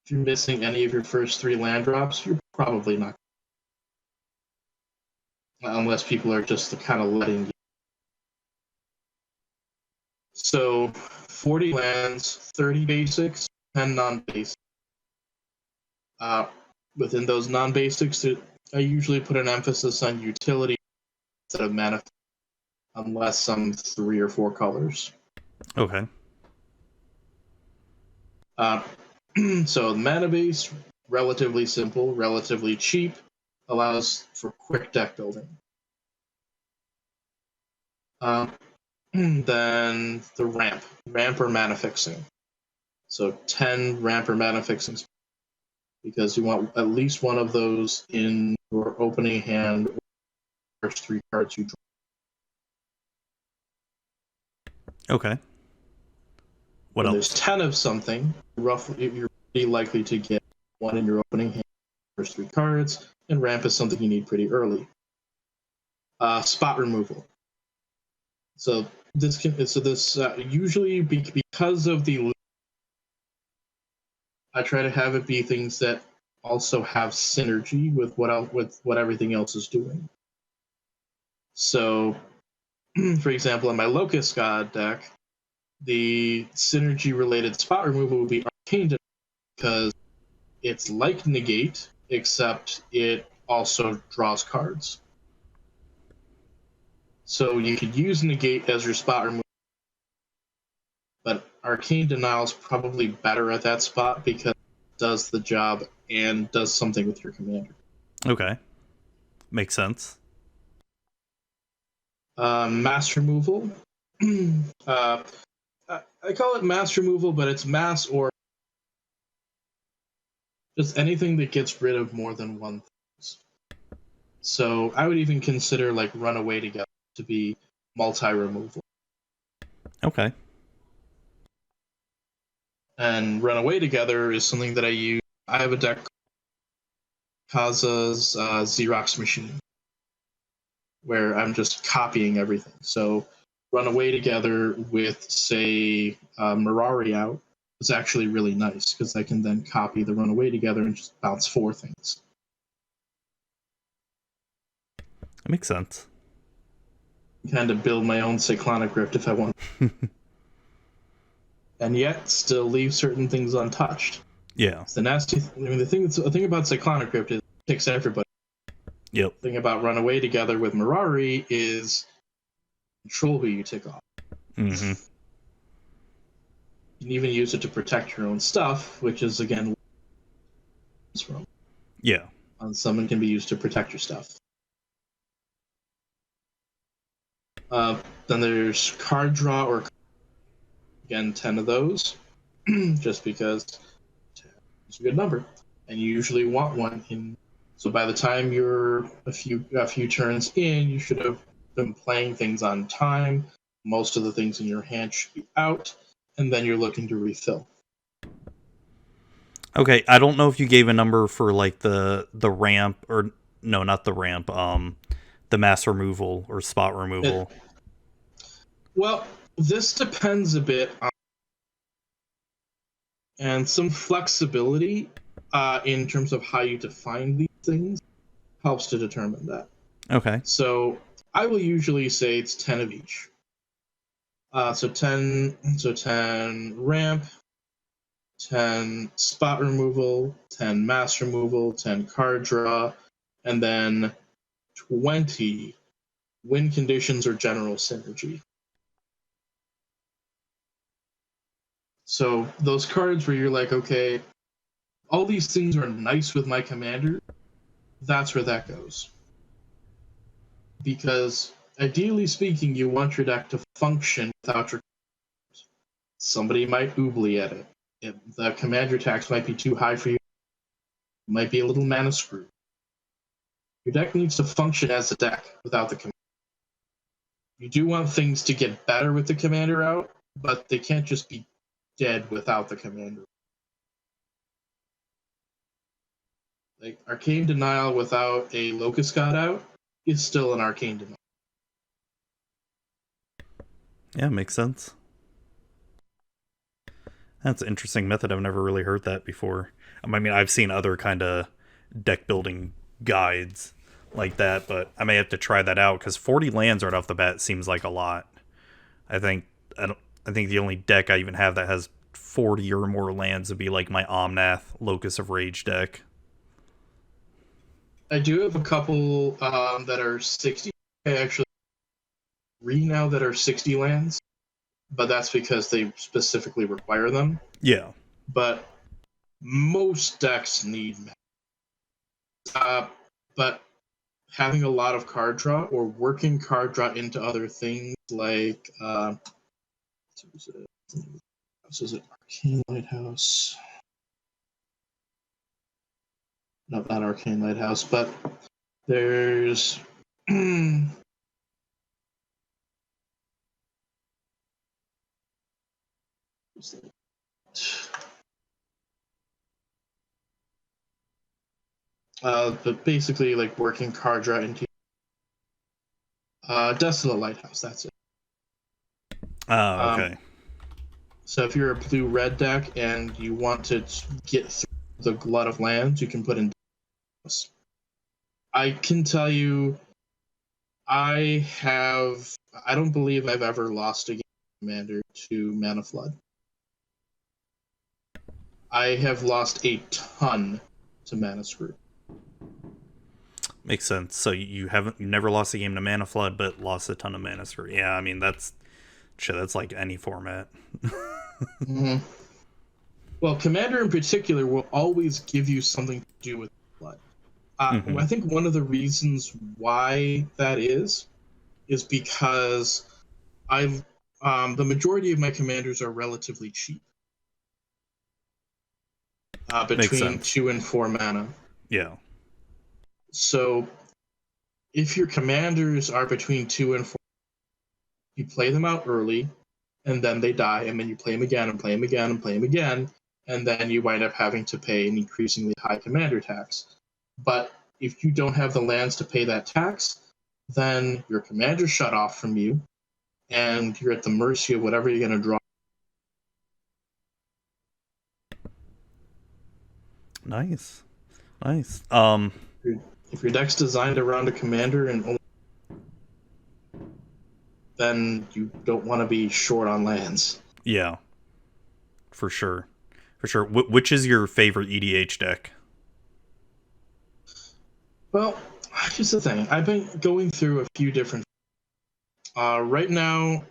Speaker 2: If you're missing any of your first three land drops, you're probably not. Unless people are just kind of letting you. So 40 lands, 30 basics, 10 non-basics. Within those non-basics, I usually put an emphasis on utility instead of mana, unless some 3 or 4 colors.
Speaker 1: Okay.
Speaker 2: So the mana base, relatively simple, relatively cheap, allows for quick deck building. Then the ramp or mana fixing. So 10 ramp or mana fixing, because you want at least one of those in your opening hand or first 3 cards you draw.
Speaker 1: Okay. What
Speaker 2: When
Speaker 1: else?
Speaker 2: there's 10 of something, roughly you're pretty likely to get one in your opening hand, first 3 cards, and ramp is something you need pretty early. Spot removal. So this usually because of the, I try to have it be things that also have synergy with what everything else is doing. So, for example, in my Locust God deck, the synergy related spot removal would be Arcane Denial, because it's like Negate, except it also draws cards. So you could use Negate as your spot removal, but Arcane Denial is probably better at that spot because it does the job and does something with your commander.
Speaker 1: Okay. Makes sense.
Speaker 2: Mass removal. I call it mass removal, but it's mass or just anything that gets rid of more than one thing. So I would even consider like Runaway Together to be multi-removal.
Speaker 1: Okay.
Speaker 2: And Runaway Together is something that I use. I have a deck called Kaza's Xerox Machine, where I'm just copying everything. So Runaway Together with, say, Mirari out is actually really nice, because I can then copy the Runaway Together and just bounce 4 things.
Speaker 1: That makes sense.
Speaker 2: kind of build my own cyclonic rift if I want, and yet still leave certain things untouched.
Speaker 1: Yeah.
Speaker 2: It's the nasty. The thing about cyclonic rift is it picks everybody.
Speaker 1: Yep.
Speaker 2: The thing about Runaway Together with Mirari is control who you tick off.
Speaker 1: Mm-hmm.
Speaker 2: You can even use it to protect your own stuff, which is again from.
Speaker 1: Yeah.
Speaker 2: Summon can be used to protect your stuff. Then there's card draw, or again 10 of those, just because it's a good number, and you usually want one in. So by the time you're a few turns in, you should have been playing things on time. Most of the things in your hand should be out, and then you're looking to refill.
Speaker 1: Okay, I don't know if you gave a number for like the ramp, or no, not the ramp, the mass removal or spot removal.
Speaker 2: Well, this depends a bit on and some flexibility in terms of how you define these things helps to determine that.
Speaker 1: Okay.
Speaker 2: So I will usually say it's 10 of each. So 10 ramp, 10 spot removal, 10 mass removal, 10 card draw, and then 20 win conditions or general synergy. So those cards where you're like, okay, all these things are nice with my commander, that's where that goes. Because ideally speaking, you want your deck to function without your. Somebody might oobly at it. If the commander tax might be too high for you, it might be a little mana screw. Your deck needs to function as a deck without the commander. You do want things to get better with the commander out, but they can't just be dead without the commander. Like Arcane Denial without a Locust God out is still an Arcane Denial.
Speaker 1: Yeah, makes sense. That's an interesting method. I've never really heard that before. I mean, I've seen other kind of deck building guides like that, but I may have to try that out because 40 lands right off the bat seems like a lot. I think I think the only deck I even have that has 40 or more lands would be like my Omnath Locus of Rage deck.
Speaker 2: I do have a couple that are 60. I actually read now that are 60 lands, but that's because they specifically require them.
Speaker 1: Yeah.
Speaker 2: But most decks need mana. But having a lot of card draw or working card draw into other things like is it Arcane Lighthouse? No, not Arcane Lighthouse, but there's but basically like working card draw into Desolate Lighthouse. That's it.
Speaker 1: Oh, okay.
Speaker 2: So if you're a blue-red deck and you want to get through the glut of lands, you can put in. I can tell you, I don't believe I've ever lost a game of Commander to Mana Flood. I have lost a ton to Mana Screw.
Speaker 1: Makes sense. So you never lost a game to Mana Flood, but lost a ton of Mana Screw. Yeah, I mean that's like any format.
Speaker 2: Mm-hmm. Well, Commander in particular will always give you something to do with Flood. I think one of the reasons why that is because the majority of my commanders are relatively cheap, between 2 and 4 mana.
Speaker 1: Yeah.
Speaker 2: So if your commanders are between 2 and 4, you play them out early, and then they die, and then you play them again, and play them again, and play them again, and then you wind up having to pay an increasingly high commander tax. But if you don't have the lands to pay that tax, then your commander's shut off from you, and you're at the mercy of whatever you're going to draw.
Speaker 1: Nice.
Speaker 2: If your deck's designed around a commander and only then you don't want to be short on lands.
Speaker 1: Yeah, for sure. For sure. Which is your favorite EDH deck?
Speaker 2: Well, here's the thing. I've been going through a few different. Right now,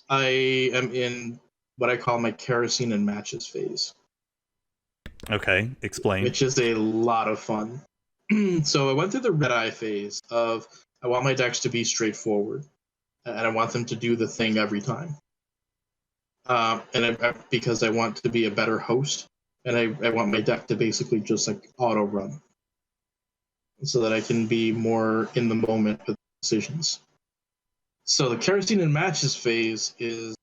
Speaker 2: I am in what I call my kerosene and matches phase,
Speaker 1: Okay, explain.
Speaker 2: which is a lot of fun. So I went through the red eye phase of I want my decks to be straightforward, and I want them to do the thing every time. Because I want to be a better host, and I want my deck to basically just like auto run, so that I can be more in the moment with decisions. So the kerosene and matches phase is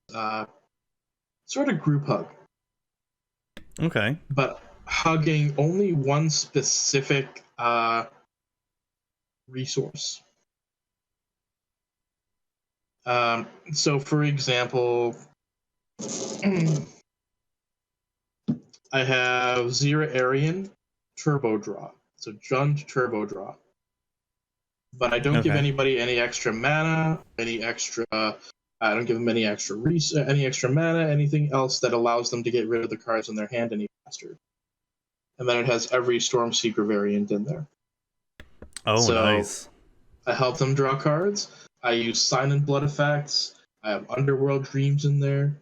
Speaker 2: sort of group hug,
Speaker 1: Okay.
Speaker 2: but hugging only one specific resource. So, for example, I have Zero Arian Turbo Draw. So Jund Turbo Draw. But I don't give
Speaker 1: Okay.
Speaker 2: anybody any extra mana, I don't give them any extra mana, anything else that allows them to get rid of the cards in their hand any faster. And then it has every Stormseeker variant in there.
Speaker 1: Oh,
Speaker 2: So
Speaker 1: nice.
Speaker 2: I help them draw cards. I use Sign and Blood effects. I have Underworld Dreams in there.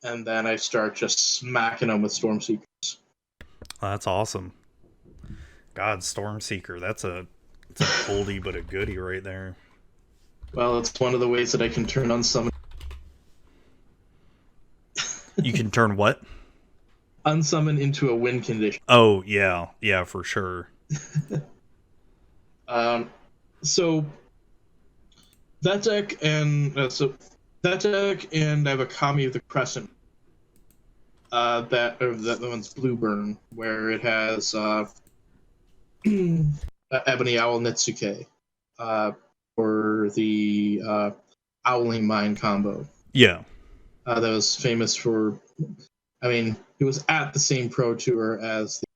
Speaker 2: And then I start just smacking them with Stormseekers.
Speaker 1: That's awesome. God, Stormseeker. It's an oldie but a goodie right there.
Speaker 2: Well, it's one of the ways that I can turn unsummon
Speaker 1: You can turn what?
Speaker 2: into a win condition.
Speaker 1: Oh, yeah. Yeah, for sure.
Speaker 2: So that deck and I have a Kami of the Crescent. That one's Blue Burn, where it has Ebony Owl Nitsuke for the Owling Mine combo.
Speaker 1: Yeah.
Speaker 2: That was famous for. I mean, it was at the same Pro Tour as the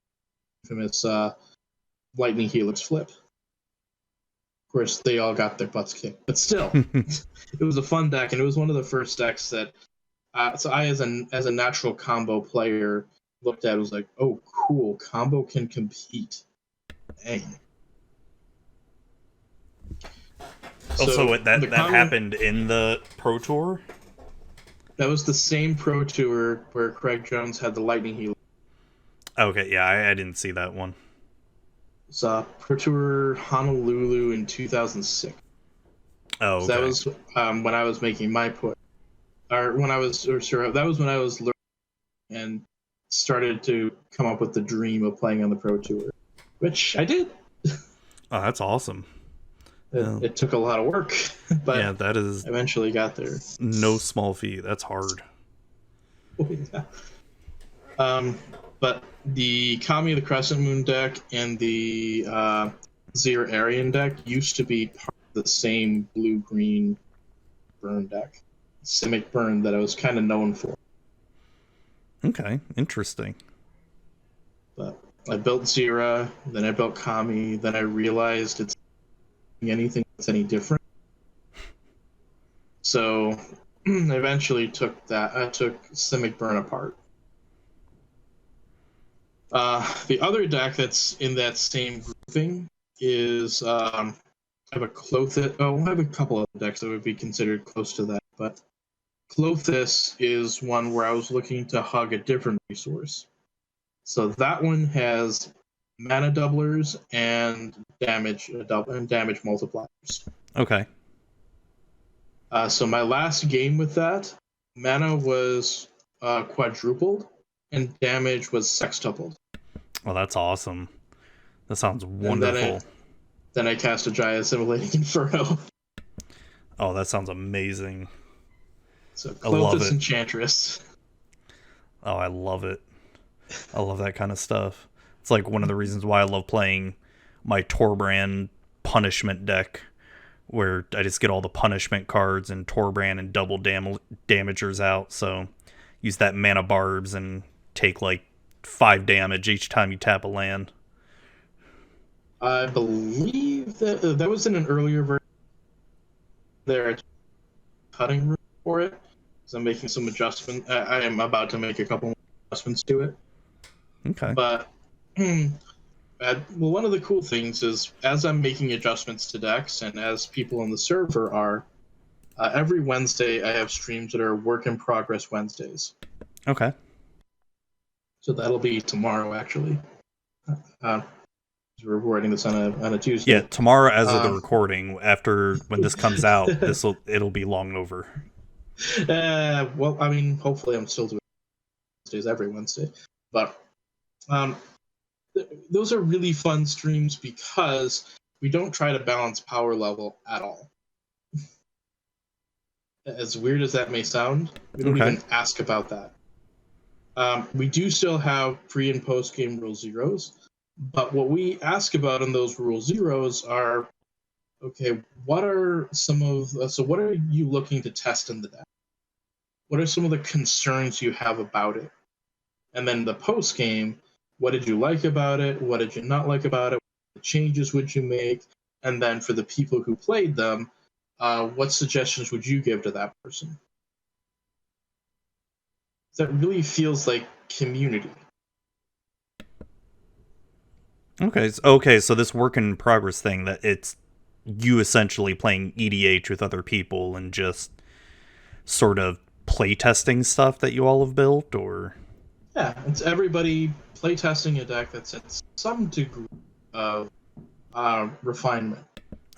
Speaker 2: infamous Lightning Helix Flip. Of course, they all got their butts kicked, but still, it was a fun deck, and it was one of the first decks that. So I, as a natural combo player, looked at it, was like, oh, cool, combo can compete. Dang.
Speaker 1: Also, that happened in the Pro Tour?
Speaker 2: That was the same Pro Tour where Craig Jones had the Lightning Helix.
Speaker 1: Okay, yeah, I didn't see that one.
Speaker 2: It was Pro Tour Honolulu in 2006.
Speaker 1: Oh, okay.
Speaker 2: So that was when I was making my push. That was when I was learning and started to come up with the dream of playing on the Pro Tour, which I did.
Speaker 1: Oh, that's awesome.
Speaker 2: It took a lot of work, but
Speaker 1: yeah, that is
Speaker 2: eventually got there.
Speaker 1: No small feat. That's hard.
Speaker 2: Oh, yeah. But the Kami of the Crescent Moon deck and the Zero Arian deck used to be part of the same blue-green burn deck, Simic Burn, that I was kind of known for.
Speaker 1: Okay, interesting.
Speaker 2: But I built Zira, then I built Kami, then I realized it's anything that's any different. So I eventually took Simic Burn apart. The other deck that's in that same grouping is I have a Clothis. Oh, I have a couple of decks that would be considered close to that, but Clothis is one where I was looking to hug a different resource. So that one has mana doublers and damage multipliers.
Speaker 1: Okay.
Speaker 2: So my last game with that, mana was quadrupled and damage was sextupled.
Speaker 1: Well, that's awesome. That sounds wonderful.
Speaker 2: Then I cast a Giant Assimilating Inferno.
Speaker 1: Oh, that sounds amazing.
Speaker 2: So Clothis Enchantress.
Speaker 1: Oh, I love it. I love that kind of stuff. It's like one of the reasons why I love playing my Torbrand punishment deck, where I just get all the punishment cards and Torbrand and double damagers out. So use that mana barbs and take like 5 damage each time you tap a land.
Speaker 2: I believe that was in an earlier version. There, cutting room for it, because I'm making some adjustment. I am about to make a couple more adjustments to it.
Speaker 1: Okay.
Speaker 2: But well, one of the cool things is, as I'm making adjustments to decks, and as people on the server are, every Wednesday I have streams that are work in progress Wednesdays.
Speaker 1: Okay.
Speaker 2: So that'll be tomorrow, actually. We're recording this on a Tuesday.
Speaker 1: Yeah, tomorrow as of the recording. After when this comes out, it'll be long over.
Speaker 2: Well, I mean, hopefully I'm still doing Wednesdays every Wednesday, but those are really fun streams because we don't try to balance power level at all. As weird as that may sound, we don't even ask about that. We do still have pre and post game rule zeros, but what we ask about in those rule zeros are, okay, what are what are you looking to test in the deck? What are some of the concerns you have about it? And then the post game, what did you like about it? What did you not like about it? What changes would you make? And then for the people who played them, what suggestions would you give to that person? That really feels like community.
Speaker 1: Okay, so this work in progress thing, that it's you essentially playing EDH with other people and just sort of playtesting stuff that you all have built, or?
Speaker 2: Yeah, it's everybody playtesting a deck that's at some degree of refinement.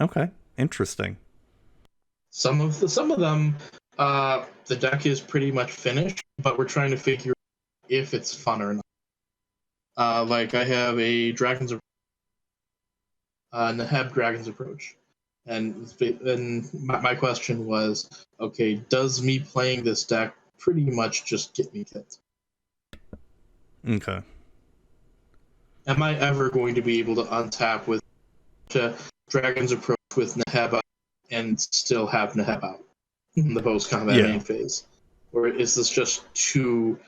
Speaker 1: Okay, interesting.
Speaker 2: Some of them, the deck is pretty much finished, but we're trying to figure out if it's fun or not. Like I have a Neheb Dragon's Approach, and my question was, okay, does me playing this deck pretty much just get me killed?
Speaker 1: Okay.
Speaker 2: Am I ever going to be able to untap with Dragon's Approach with Neheb out and still have Neheb out in the post-combat main phase? Or is this just too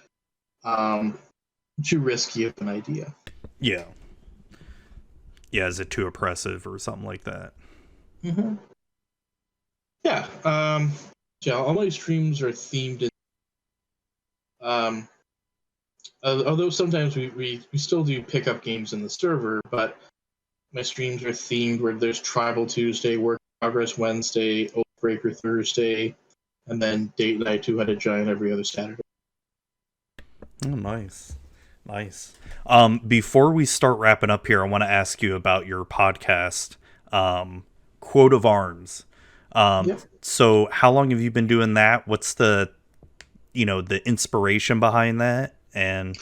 Speaker 2: risky of an idea?
Speaker 1: Yeah. Yeah, is it too oppressive or something like that?
Speaker 2: Mm-hmm. Yeah. All my streams are themed in although sometimes we still do pick up games in the server, but my streams are themed where there's Tribal Tuesday, Work Progress Wednesday, Oathbreaker Thursday, and then Date Night Two-Headed Giant every other Saturday.
Speaker 1: Oh, nice. Before we start wrapping up here, I want to ask you about your podcast, Quote of Arms. Yep. So how long have you been doing that? What's the inspiration behind that? And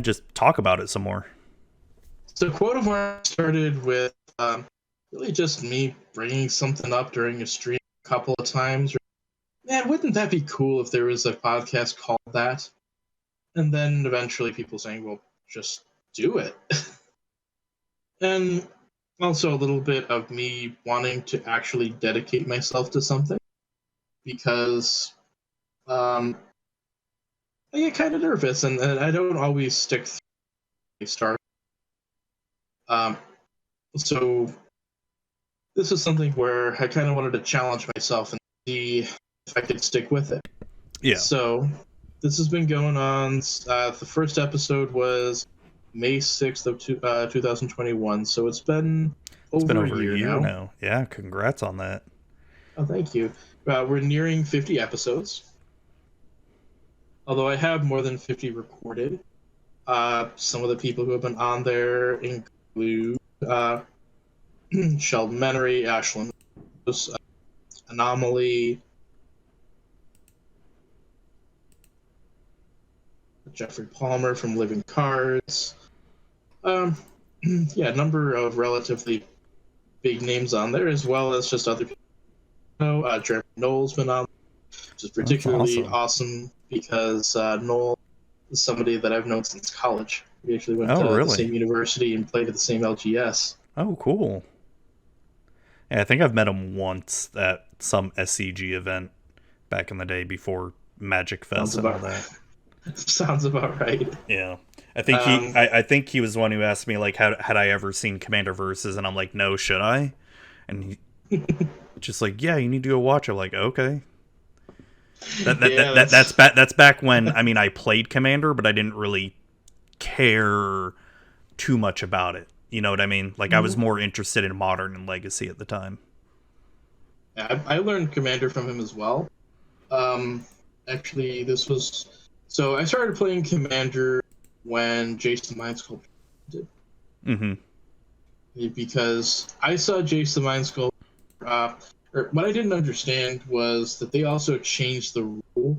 Speaker 1: just talk about it some more.
Speaker 2: So Quote of Arms started with really just me bringing something up during a stream a couple of times. Man, wouldn't that be cool if there was a podcast called that? And then eventually people saying, well, just do it. And also a little bit of me wanting to actually dedicate myself to something, because I get kind of nervous, and I don't always stick through a start. So this is something where I kind of wanted to challenge myself and see if I could stick with it.
Speaker 1: Yeah.
Speaker 2: So this has been going on. The first episode was May 6th of 2021, so it's been over a year now.
Speaker 1: Yeah, congrats on that.
Speaker 2: Oh, thank you. We're nearing 50 episodes. Although I have more than 50 recorded. Some of the people who have been on there include Sheldon Menery, Ashlyn, Anomaly, Jeffrey Palmer from Living Cards. Yeah, a number of relatively big names on there, as well as just other people. Jeremy Rowe's been on, which is particularly awesome because Noel is somebody that I've known since college. We actually went to the same university and played at the same LGS.
Speaker 1: Oh, cool. Yeah, I think I've met him once at some SCG event back in the day before Magic Fest and all that.
Speaker 2: Sounds about right.
Speaker 1: Yeah. I think I think he was the one who asked me, like, had I ever seen Commander Versus, and I'm like, no, should I? And he just like, yeah, you need to go watch it. I'm like, okay.
Speaker 2: Yeah,
Speaker 1: That's back when, I mean, I played Commander, but I didn't really care too much about it. You know what I mean? Like, I was more interested in Modern and Legacy at the time.
Speaker 2: I learned Commander from him as well. Um, Actually, this was so I started playing Commander when Jason Mindsculptor did,
Speaker 1: Mm-hmm.
Speaker 2: because I saw Jason Mindsculptor. Or what I didn't understand was that they also changed the rule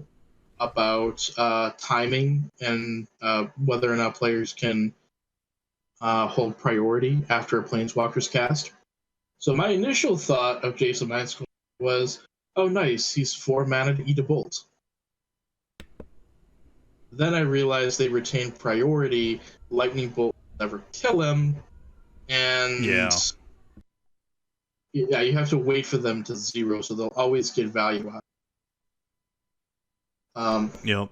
Speaker 2: about timing and whether or not players can hold priority after a Planeswalker's cast. So my initial thought of Jason Mindsculptor was, oh, nice, he's 4 mana to eat a bolt. Then I realized they retain priority. Lightning Bolt will never kill him, and
Speaker 1: Yeah.
Speaker 2: yeah, you have to wait for them to zero, so they'll always get value out.
Speaker 1: Yep.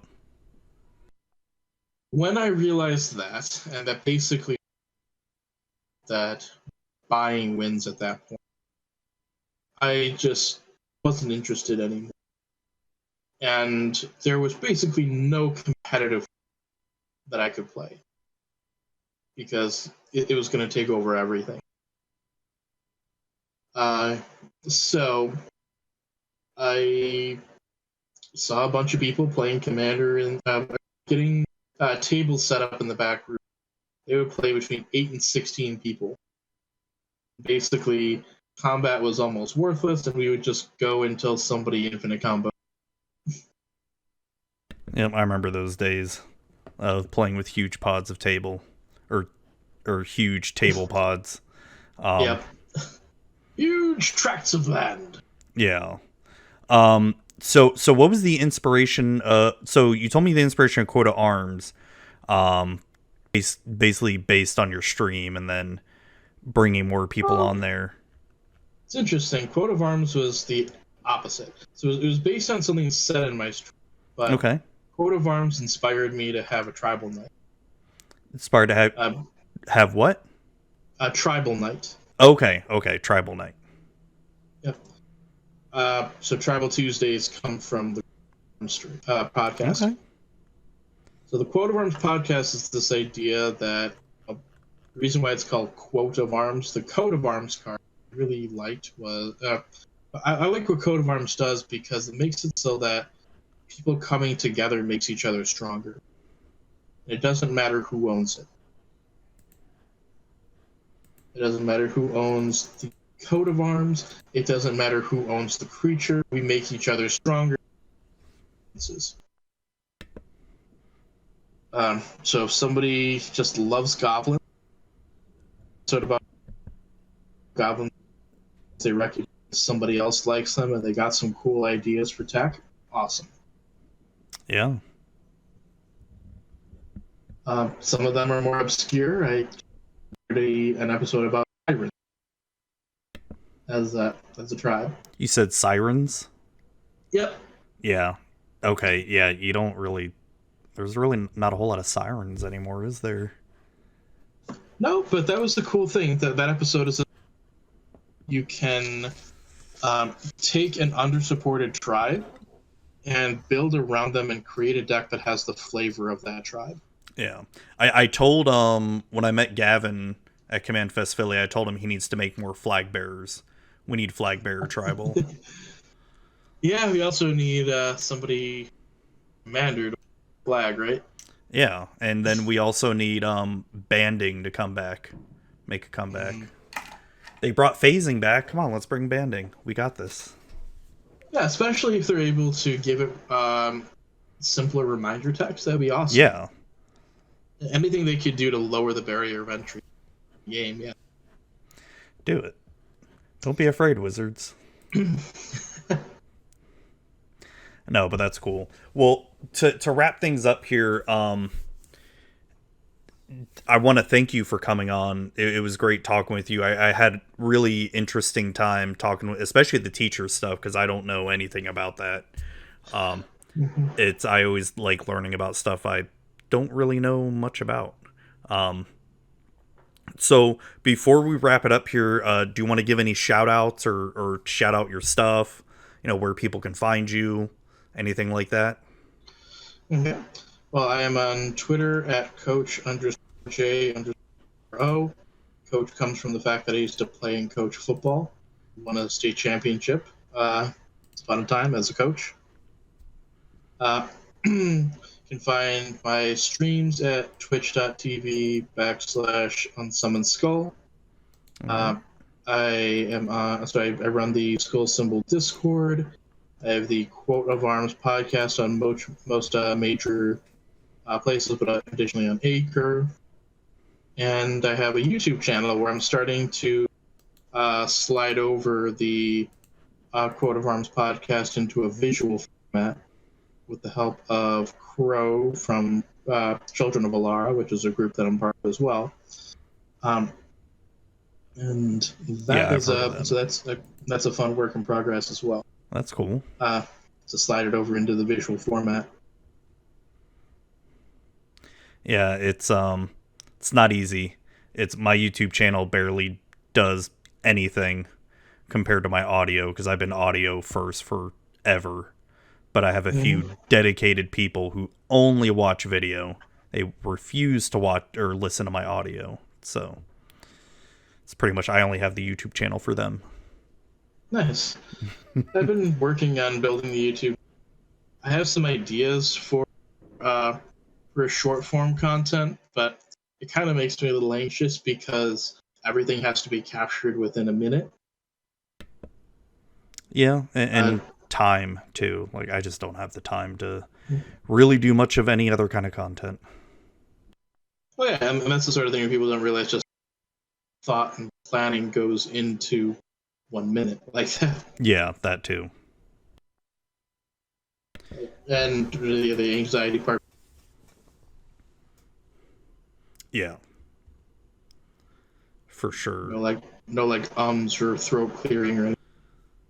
Speaker 2: When I realized that, and that basically that buying wins at that point, I just wasn't interested anymore. And there was basically no competitive that I could play because it was going to take over everything. So I saw a bunch of people playing Commander and getting tables set up in the back room. They would play between 8 and 16 people. Basically, combat was almost worthless, and we would just go until somebody infinite combo.
Speaker 1: Yep, I remember those days of playing with huge pods of table, or huge table pods.
Speaker 2: Yep. Huge tracts of land.
Speaker 1: Yeah. So what was the inspiration? So you told me the inspiration of Quota Arms, basically based on your stream, and then bringing more people on there.
Speaker 2: It's interesting. Quote of Arms was the opposite. So it was based on something said in my stream, but
Speaker 1: Okay.
Speaker 2: Quote of Arms inspired me to have a tribal knight.
Speaker 1: Inspired to have what?
Speaker 2: A tribal knight.
Speaker 1: Okay. Tribal Knight.
Speaker 2: Yep. So Tribal Tuesdays come from the podcast.
Speaker 1: Okay.
Speaker 2: So the Quote of Arms podcast is this idea that the reason why it's called Quote of Arms, the Coat of Arms card I really liked was I like what Coat of Arms does because it makes it so that people coming together makes each other stronger. It doesn't matter who owns it. It doesn't matter who owns the coat of arms. It doesn't matter who owns the creature. We make each other stronger. So if somebody just loves goblins, so about goblins, they recognize somebody else likes them and they got some cool ideas for tech. Awesome.
Speaker 1: Yeah.
Speaker 2: Some of them are more obscure. I heard an episode about sirens as a tribe.
Speaker 1: You said sirens?
Speaker 2: Yep.
Speaker 1: Yeah. Okay. Yeah. You don't really. There's really not a whole lot of sirens anymore, is there?
Speaker 2: No, but that was the cool thing. That episode is you can take an undersupported tribe and build around them and create a deck that has the flavor of that tribe.
Speaker 1: Yeah. I told when I met Gavin at Command Fest Philly, I told him he needs to make more flag bearers. We need flag bearer tribal.
Speaker 2: Yeah, we also need somebody commander to flag, right?
Speaker 1: Yeah, and then we also need banding to come back, make a comeback. They brought phasing back. Come on, let's bring banding. We got this.
Speaker 2: Yeah, especially if they're able to give it simpler reminder text, that'd be awesome.
Speaker 1: Yeah.
Speaker 2: Anything they could do to lower the barrier of entry in the game, yeah.
Speaker 1: Do it. Don't be afraid, wizards. No, but that's cool. Well, to wrap things up here, I want to thank you for coming on. It was great talking with you. I had really interesting time talking, especially the teacher stuff, because I don't know anything about that. I always like learning about stuff I don't really know much about. So before we wrap it up here, do you want to give any shout outs or shout out your stuff, where people can find you, Anything like that?
Speaker 2: Okay. Well, I am on Twitter at coach_J_O. Coach comes from the fact that I used to play and coach football. Won a state championship. It's a fun time as a coach. You can find my streams at twitch.tv/unsummoned I run the Skull Symbol Discord. I have the Quote of Arms podcast on most major places, but additionally on Acre. And I have a YouTube channel where I'm starting to slide over the Quote of Arms podcast into a visual format with the help of Crow from Children of Alara, which is a group that I'm part of as well. And that is that's a fun work in progress as well.
Speaker 1: That's cool.
Speaker 2: To slide it over into the visual format.
Speaker 1: Yeah, it's not easy. It's my YouTube channel barely does anything compared to my audio because I've been audio first forever. But I have a few dedicated people who only watch video. They refuse to watch or listen to my audio. So it's pretty much I only have the YouTube channel for them.
Speaker 2: Nice. I've been working on building the YouTube. I have some ideas for short form content, but it kind of makes me a little anxious because everything has to be captured within a minute.
Speaker 1: Yeah, and time too. Like I just don't have the time to really do much of any other kind of content.
Speaker 2: Oh yeah, and that's the sort of thing that people don't realize. Just thought and planning goes into 1 minute like that.
Speaker 1: Yeah, that too.
Speaker 2: And really the anxiety part.
Speaker 1: Yeah. For sure.
Speaker 2: No ums or throat clearing or anything.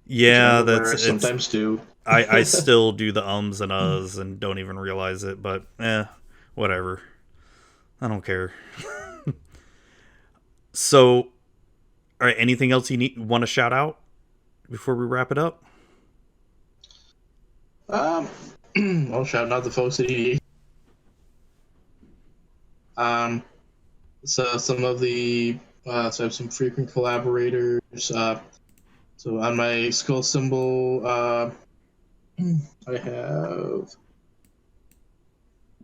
Speaker 1: Yeah,
Speaker 2: I sometimes do.
Speaker 1: I still do the ums and uhs and don't even realize it, but whatever. I don't care. So, all right, anything else you want to shout out before we wrap it up?
Speaker 2: I'll shout out the folks at ED. So some of the so I have some frequent collaborators. So on my skull symbol, I have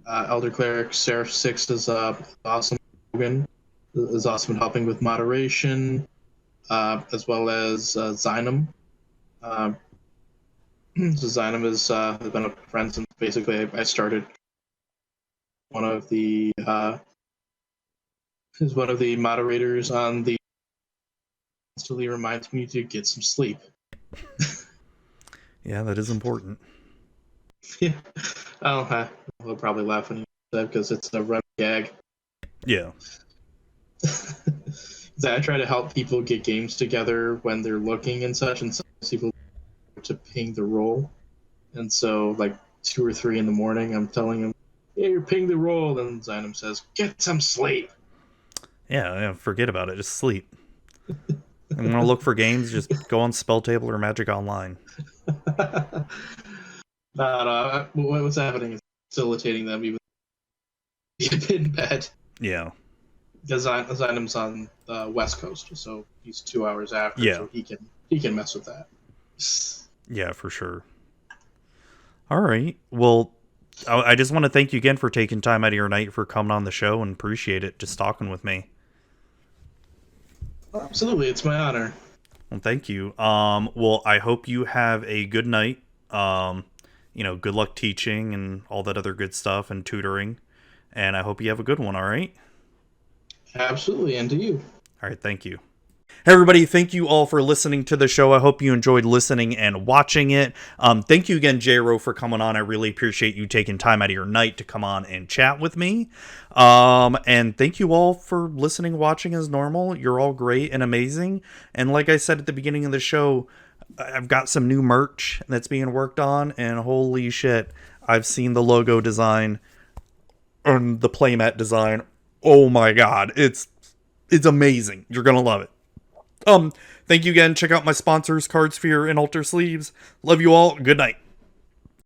Speaker 2: Elder Cleric Seraph 6 is awesome. Logan is awesome in helping with moderation, as well as Zynum. So Zynum has been a friend since basically I started. One of the moderators on the constantly reminds me to get some sleep.
Speaker 1: Yeah, that is important.
Speaker 2: Yeah. We'll probably laugh when you say that because it's a running gag.
Speaker 1: Yeah.
Speaker 2: I try to help people get games together when they're looking and such, and sometimes people to ping the roll. And so, like 2 or 3 in the morning, I'm telling them, "Yeah, you're ping the roll," and Zynum says, "Get some sleep."
Speaker 1: Yeah, forget about it. Just sleep. And want to look for games? Just go on Spell Table or Magic Online.
Speaker 2: No, what's happening is facilitating them even in bed.
Speaker 1: Yeah.
Speaker 2: Because Zynum's on the West Coast, so he's 2 hours after, so he can mess with that.
Speaker 1: Yeah, for sure. All right. Well, I just want to thank you again for taking time out of your night for coming on the show and appreciate it, just talking with me.
Speaker 2: Absolutely, it's my honor.
Speaker 1: Well, thank you. Well, I hope you have a good night. Good luck teaching and all that other good stuff and tutoring. And I hope you have a good one, all right?
Speaker 2: Absolutely, and to you.
Speaker 1: All right, thank you. Hey everybody, thank you all for listening to the show. I hope you enjoyed listening and watching it. Thank you again, Jeremy Rowe, for coming on. I really appreciate you taking time out of your night to come on and chat with me. And thank you all for listening, watching as normal. You're all great and amazing. And like I said at the beginning of the show, I've got some new merch that's being worked on, and holy shit, I've seen the logo design and the playmat design. Oh my god, it's amazing. You're gonna love it. Thank you again. Check out my sponsors, Card Sphere and Alter Sleeves. Love you all. Good night.